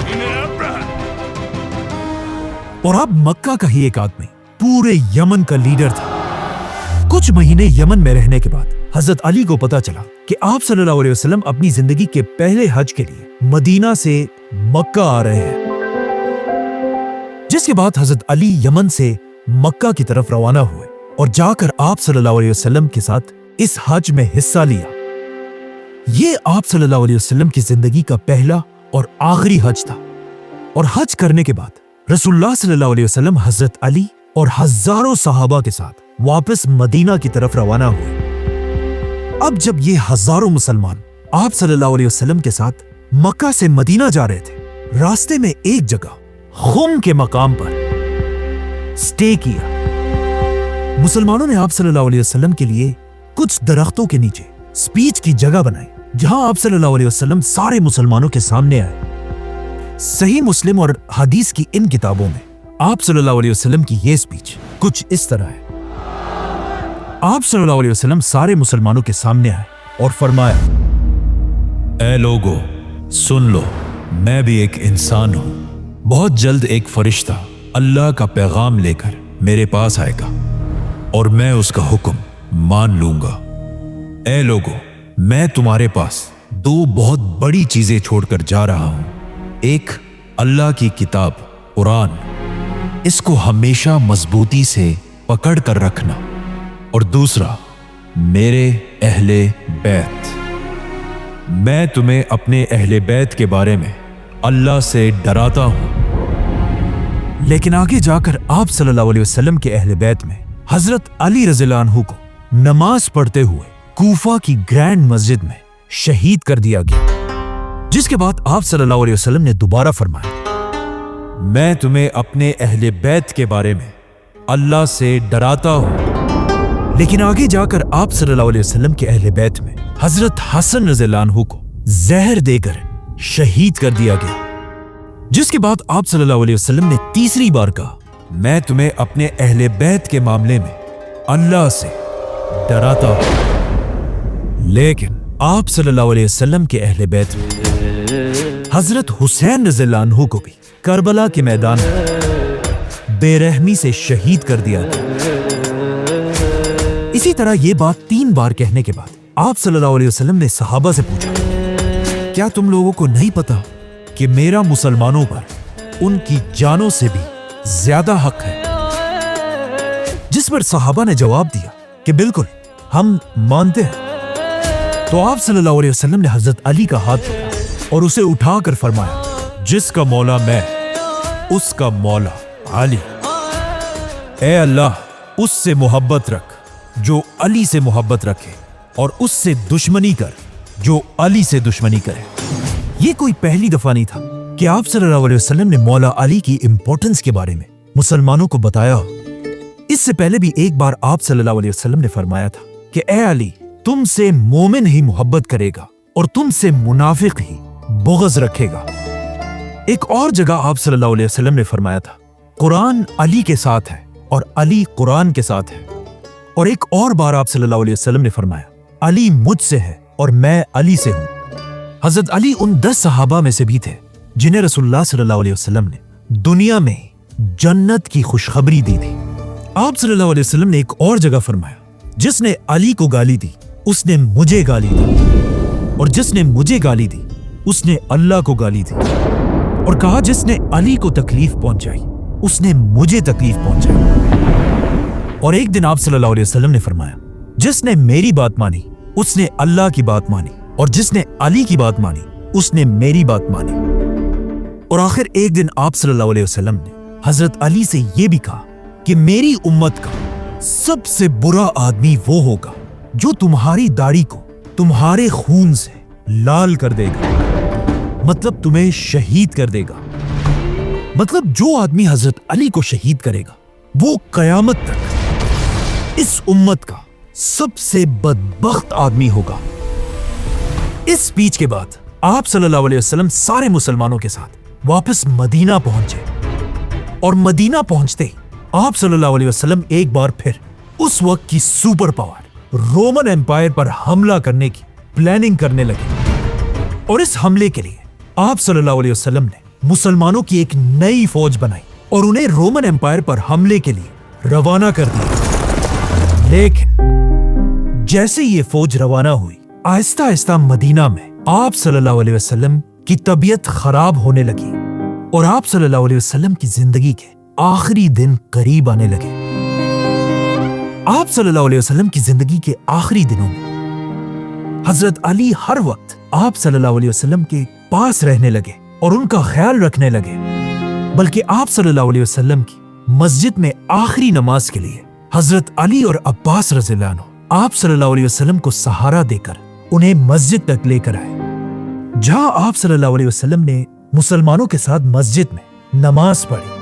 और अब मक्का का ही एक आदमी पूरे यमन का लीडर था। कुछ महीने यमन में रहने के बाद हजरत अली को पता चला कि आप सल्लल्लाहु अलैहि वसल्लम अपनी जिंदगी के पहले हज के लिए मदीना से मक्का आ रहे हैं, जिसके बाद हजरत अली यमन से मक्का की तरफ रवाना हुए और जाकर आप सल्लल्लाहु अलैहि वसल्लम के साथ इस हज में हिस्सा लिया। ये आप सल्लल्लाहु अलैहि वसल्लम की जिंदगी का पहला और आखिरी हज था। और हज करने के बाद रसूलुल्लाह सल्लल्लाहु अलैहि वसल्लम हजरत अली और हजारों सहाबा के साथ वापस मदीना की तरफ रवाना हुए। अब जब ये हजारों मुसलमान आप सल्लल्लाहु अलैहि वसल्लम के साथ मक्का से मदीना जा रहे थे, रास्ते में एक जगह खुम के मकाम पर स्टे किया। मुसलमानों ने आप सल्लल्लाहु अलैहि वसल्लम के लिए कुछ दरख्तों के नीचे स्पीच की जगह बनाई, जहां आप सल्लल्लाहु अलैहि वसल्लम सारे मुसलमानों के सामने आए। सही मुस्लिम और हदीस की इन किताबों में आप सल्लल्लाहु अलैहि वसल्लम की ये स्पीच कुछ इस तरह है। आप सल्लल्लाहु अलैहि वसल्लम सारे मुसलमानों के सामने आए और फरमाया, ऐ लोगो, सुन लो, मैं भी एक इंसान हूं। बहुत जल्द एक फरिश्ता अल्लाह का पैगाम लेकर मेरे पास आएगा और मैं उसका हुक्म मान लूंगा। ऐ लोगो, मैं तुम्हारे पास दो बहुत बड़ी चीजें छोड़कर जा रहा हूं। एक, अल्लाह की किताब कुरान, इसको हमेशा मजबूती से पकड़ कर रखना, और दूसरा, मेरे अहले बैत। मैं तुम्हें अपने अहले बैत के बारे में अल्लाह से डराता हूं। लेकिन आगे जाकर आप सल्लल्लाहु अलैहि वसल्लम के अहले बैत में हजरत अली रज़ियल्लाहु अन्हु को नमाज पढ़ते हुए कूफा की ग्रैंड मस्जिद में शहीद कर दिया गया, जिसके बाद आप सल्लल्लाहु अलैहि वसल्लम ने दोबारा फरमाया, मैं तुम्हें अपने अहले बैत के बारे में अल्लाह से डराता हूं। लेकिन आगे जाकर आप सल्लल्लाहु अलैहि वसल्लम के अहले बैत में हजरत हसन रज़ियल्लाहु अन्हु को जहर देकर शहीद कर दिया गया, जिसके बाद आप सल्लल्लाहु अलैहि वसल्लम ने तीसरी बार कहा, मैं तुम्हें अपने अहले बैत के मामले में अल्लाह से डराता हूं। लेकिन आप सल्लल्लाहु अलैहि वसल्लम के अहले बैत में हजरत हुसैन रज़ियल्लाहु अन्हु को भी करबला के मैदान में बेरहमी से शहीद कर दिया गया। इसी तरह ये बात 3 बार कहने के बाद आप सल्लल्लाहु अलैहि वसल्लम ने सहाबा से पूछा, क्या तुम लोगों को नहीं पता कि मेरा मुसलमानों पर ان کی جانوں سے بھی زیادہ حق ہے۔ جس پر صحابہ نے جواب دیا کہ بالکل ہم مانتے ہیں۔ تو آپ صلی اللہ علیہ وسلم نے حضرت علی کا ہاتھ پکڑا اور اسے اٹھا کر فرمایا، جس کا مولا میں اس کا مولا علی۔ اے اللہ، اس سے محبت رکھ جو علی سے محبت رکھے، اور اس سے دشمنی کر جو علی سے دشمنی کرے۔ یہ کوئی پہلی دفعہ نہیں تھا کہ آپ صلی اللہ علیہ وسلم نے مولا علی کی امپورٹنس کے بارے میں مسلمانوں کو بتایا ہو۔ اس سے پہلے بھی ایک بار آپ صلی اللہ علیہ وسلم نے فرمایا تھا کہ اے علی، تم سے مومن ہی محبت کرے گا اور تم سے منافق ہی بغض رکھے گا۔ ایک اور جگہ آپ صلی اللہ علیہ وسلم نے فرمایا تھا، قرآن علی کے ساتھ ہے اور علی قرآن کے ساتھ ہے۔ اور ایک اور بار آپ صلی اللہ علیہ وسلم نے فرمایا، علی مجھ سے ہے اور میں علی سے ہوں۔ حضرت علی ان 10 صحابہ میں سے بھی تھے جنہیں رسول اللہ صلی اللہ علیہ وسلم نے دنیا میں جنت کی خوشخبری دی تھی۔ آپ صلی اللہ علیہ وسلم نے ایک اور جگہ فرمایا، جس نے علی کو گالی دی اس نے مجھے گالی دی، اور جس نے مجھے گالی دی اس نے اللہ کو گالی دی، اور کہا جس نے علی کو تکلیف پہنچائی اس نے مجھے تکلیف پہنچائی۔ اور ایک دن آپ صلی اللہ علیہ وسلم نے فرمایا، جس نے میری بات مانی اس نے اللہ کی بات مانی، اور جس نے علی کی بات مانی اس نے میری بات مانی۔ اور آخر ایک دن آپ صلی اللہ علیہ وسلم نے حضرت علی سے یہ بھی کہا کہ میری امت کا سب سے برا آدمی وہ ہوگا جو تمہاری داڑھی کو تمہارے خون سے لال کر دے گا، مطلب تمہیں شہید کر دے گا۔ مطلب جو آدمی حضرت علی کو شہید کرے گا وہ قیامت تک اس امت کا سب سے بدبخت آدمی ہوگا۔ اس سپیچ کے بعد آپ صلی اللہ علیہ وسلم سارے مسلمانوں کے ساتھ واپس مدینہ پہنچے، اور مدینہ پہنچتے ہی آپ صلی اللہ علیہ وسلم ایک بار پھر اس وقت کی سپر پاور رومن امپائر پر حملہ کرنے کی پلاننگ کرنے لگے۔ اور اس حملے کے لیے آپ صلی اللہ علیہ وسلم نے مسلمانوں کی ایک نئی فوج بنائی اور انہیں رومن امپائر پر حملے کے لیے روانہ کر دیا۔ لیکن جیسے یہ فوج روانہ ہوئی، آہستہ آہستہ مدینہ میں آپ صلی اللہ علیہ وسلم کی طبیعت خراب ہونے لگی، اور آپ صلی اللہ علیہ وسلم کی زندگی کے آخری دن قریب آنے لگے۔ آپ صلی اللہ علیہ وسلم کی زندگی کے آخری دنوں میں حضرت علی ہر وقت آپ صلی اللہ علیہ وسلم کے پاس رہنے لگے اور ان کا خیال رکھنے لگے، بلکہ آپ صلی اللہ علیہ وسلم کی مسجد میں آخری نماز کے لیے حضرت علی اور عباس رضی اللہ عنہ آپ صلی اللہ علیہ وسلم کو سہارا دے کر انہیں مسجد تک لے کر آئے، جہاں آپ صلی اللہ علیہ وسلم نے مسلمانوں کے ساتھ مسجد میں نماز پڑھی۔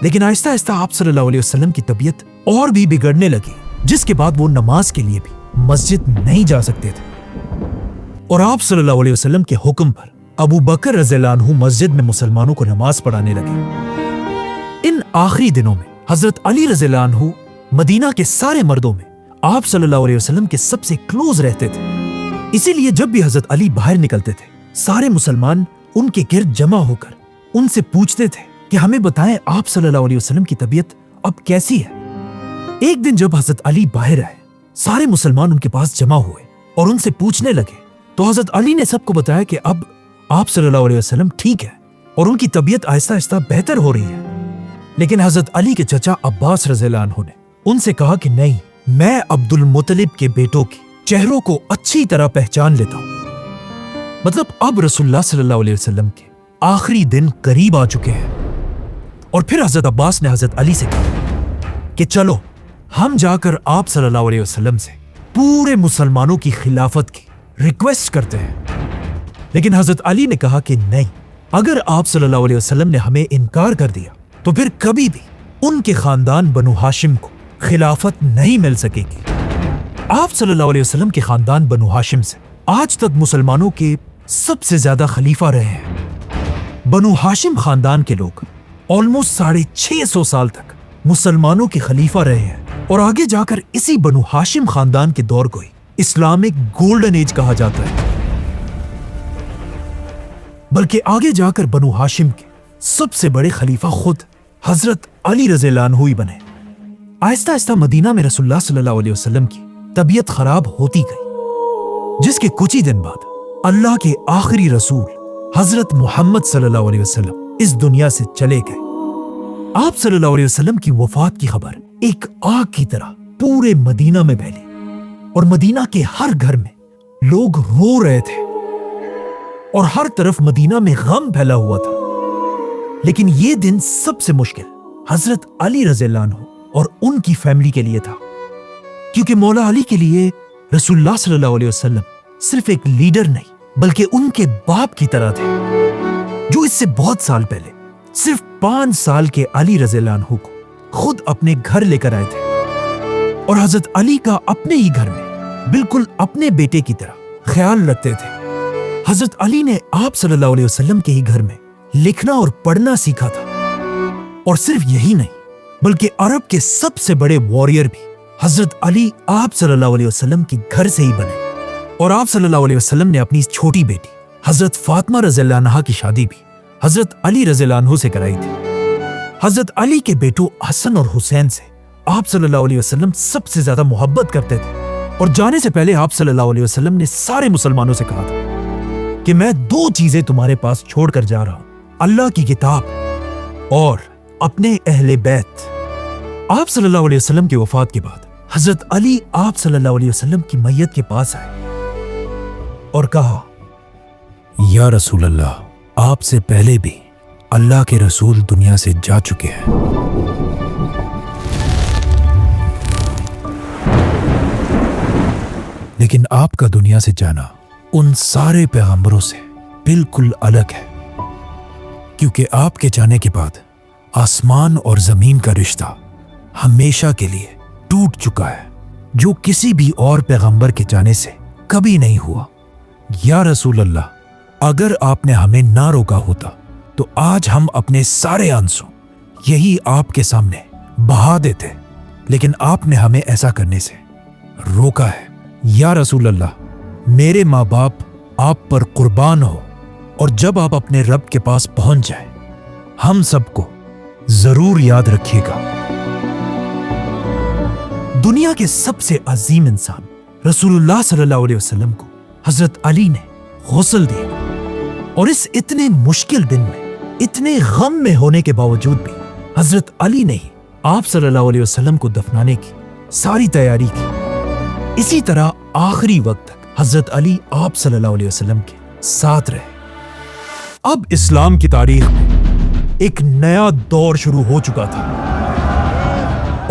لیکن آہستہ آہستہ آپ صلی اللہ علیہ وسلم کی طبیعت اور بھی بگڑنے لگی، جس کے بعد وہ نماز کے لیے بھی مسجد نہیں جا سکتے تھے، اور آپ صلی اللہ علیہ وسلم کے حکم پر ابو بکر رضی اللہ عنہ مسجد میں مسلمانوں کو نماز پڑھانے لگے۔ ان آخری دنوں میں حضرت علی رضی اللہ عنہ مدینہ کے سارے مردوں میں آپ صلی اللہ علیہ وسلم کے سب سے کلوز رہتے تھے، اسی لیے جب بھی حضرت علی باہر نکلتے تھے سارے مسلمان ان کے گرد جمع ہو کر ان سے پوچھتے تھے کہ ہمیں بتائیں آپ صلی اللہ علیہ وسلم کی طبیعت اب کیسی ہے۔ ایک دن جب حضرت علی باہر آئے، سارے مسلمان ان کے پاس جمع ہوئے اور ان سے پوچھنے لگے، تو حضرت علی نے سب کو بتایا کہ اب آپ صلی اللہ علیہ وسلم ٹھیک ہے اور ان کی طبیعت آہستہ آہستہ بہتر ہو رہی ہے۔ لیکن حضرت علی کے چچا عباس رضی اللہ عنہ نے ان سے کہا کہ نہیں، میں عبد المطلب کے بیٹوں کے چہروں کو اچھی طرح پہچان لیتا ہوں۔ مطلب اب رسول اللہ صلی اللہ علیہ وسلم کے آخری دن قریب آ چکے ہیں۔ اور پھر حضرت عباس نے حضرت علی سے کہا کہ چلو ہم جا کر آپ صلی اللہ علیہ وسلم سے پورے مسلمانوں کی خلافت کی ریکویسٹ کرتے ہیں۔ لیکن حضرت علی نے کہا کہ نہیں، اگر آپ صلی اللہ علیہ وسلم نے ہمیں انکار کر دیا تو پھر کبھی بھی ان کے خاندان بنو ہاشم کو خلافت نہیں مل سکے گی۔ آپ صلی اللہ علیہ وسلم کے خاندان بنو ہاشم سے آج تک مسلمانوں کے سب سے زیادہ خلیفہ رہے ہیں۔ بنو ہاشم خاندان کے لوگ آلموسٹ 650 سال تک مسلمانوں کے خلیفہ رہے ہیں، اور آگے جا کر اسی بنو ہاشم خاندان کے دور کو ہی اسلامک گولڈن ایج کہا جاتا ہے۔ بلکہ آگے جا کر بنو ہاشم کے سب سے بڑے خلیفہ خود حضرت علی رضی اللہ عنہ ہی بنے۔ آہستہ آہستہ مدینہ میں رسول اللہ صلی اللہ علیہ وسلم کی طبیعت خراب ہوتی گئی، جس کے کچھ ہی دن بعد اللہ کے آخری رسول حضرت محمد صلی اللہ علیہ وسلم इस दुनिया से चले गए। आप सल्लल्लाहु अलैहि वसल्लम की वफात की खबर एक आग की तरह पूरे मदीना में फैली और मदीना के हर घर में लोग रो रहे थे और हर तरफ मदीना में गम फैला हुआ था। लेकिन ये दिन सबसे मुश्किल हजरत अली रज़ियल्लाहु अन्हु और उनकी फैमिली के लिए था, क्योंकि मौला अली के लिए रसूलुल्लाह सल्लल्लाहु अलैहि वसल्लम सिर्फ एक लीडर नहीं बल्कि उनके बाप की तरह थे, जो इससे बहुत साल पहले सिर्फ 5 साल के अली रज़ियल्लाहु अन्हु को खुद अपने घर लेकर आए थे और हजरत अली का अपने ही घर में बिल्कुल अपने बेटे की तरह ख्याल रखते थे। हजरत अली ने आप सल्लल्लाहु अलैहि वसल्लम के ही घर में लिखना और पढ़ना सीखा था, और सिर्फ यही नहीं बल्कि अरब के सबसे बड़े वॉरियर भी हजरत अली आप सल्लल्लाहु अलैहि वसल्लम के घर से ही बने। और आप सल्लल्लाहु अलैहि वसल्लम ने अपनी छोटी बेटी हजरत फातिमा रज़ियल्लाहु अन्हा की शादी भी हजरत अली रज़ियल्लाहु अन्हु से कराई थी। हजरत अली के बेटों हसन और हुसैन से आप सल्लल्लाहु अलैहि वसल्लम सबसे ज्यादा मोहब्बत करते थे, और जाने से पहले आप सल्लल्लाहु अलैहि वसल्लम ने सारे मुसलमानों से कहा था कि मैं 2 चीजें तुम्हारे पास छोड़कर जा रहा हूं, अल्लाह की किताब और अपने अहले बैत। आप सल्लल्लाहु अलैहि वसल्लम की वफात के बाद हजरत अली आप सल्लल्लाहु अलैहि वसल्लम की मैयत के पास आए और कहा, या रसूल अल्लाह, आपसे पहले भी अल्लाह के रसूल दुनिया से जा चुके हैं। लेकिन आपका दुनिया से जाना उन सारे पैगंबरों से बिल्कुल अलग है, क्योंकि आपके जाने के बाद आसमान और जमीन का रिश्ता हमेशा के लिए टूट चुका है, जो किसी भी और पैगंबर के जाने से कभी नहीं हुआ। या रसूल अल्लाह, अगर आपने हमें ना रोका होता तो आज हम अपने सारे आंसू यही आपके सामने बहा देते, लेकिन आपने हमें ऐसा करने से रोका है। या रसूल अल्लाह, मेरे माँ बाप आप पर कुर्बान हो, और जब आप अपने रब के पास पहुंच जाए हम सबको जरूर याद रखिएगा। दुनिया के सबसे अजीम इंसान रसूलुल्लाह सल्लल्लाहु अलैहि वसल्लम को हजरत अली ने गुस्ल दिया, और इस इतने मुश्किल दिन में, इतने गम में होने के बावजूद भी हजरत अली ने ही आप सल्लल्लाहु अलैहि वसल्लम को दफनाने की सारी तैयारी की। इसी तरह आखिरी वक्त तक हजरत अली आप सल्लल्लाहु अलैहि वसल्लम के साथ रहे। अब इस्लाम की तारीख में एक नया दौर शुरू हो चुका था,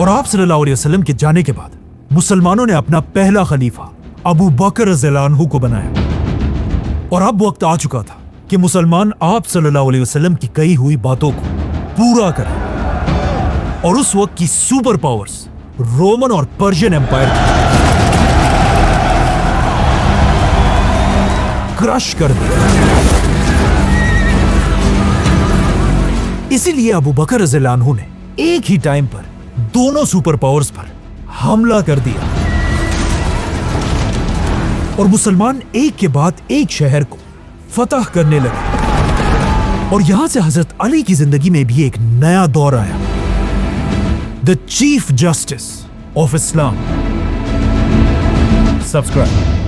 और आप सल्लल्लाहु अलैहि वसल्लम के जाने के बाद मुसलमानों ने अपना पहला खलीफा अबू बकर रज़ियल्लाहु अन्हु को बनाया, और अब वक्त आ चुका था कि मुसलमान आप सल्लल्लाहु अलैहि वसल्लम की कही हुई बातों को पूरा करें, और उस वक्त की सुपर पावर्स रोमन और पर्शियन एम्पायर क्रश कर दिया। इसीलिए अबू बकर रज़ियल्लाहु अन्हु ने एक ही टाइम पर दोनों सुपर पावर्स पर हमला कर दिया, और मुसलमान एक के बाद एक शहर को फतह करने लगे। और यहां से हजरत अली की जिंदगी में भी एक नया दौर आया, the chief justice of Islam. Subscribe.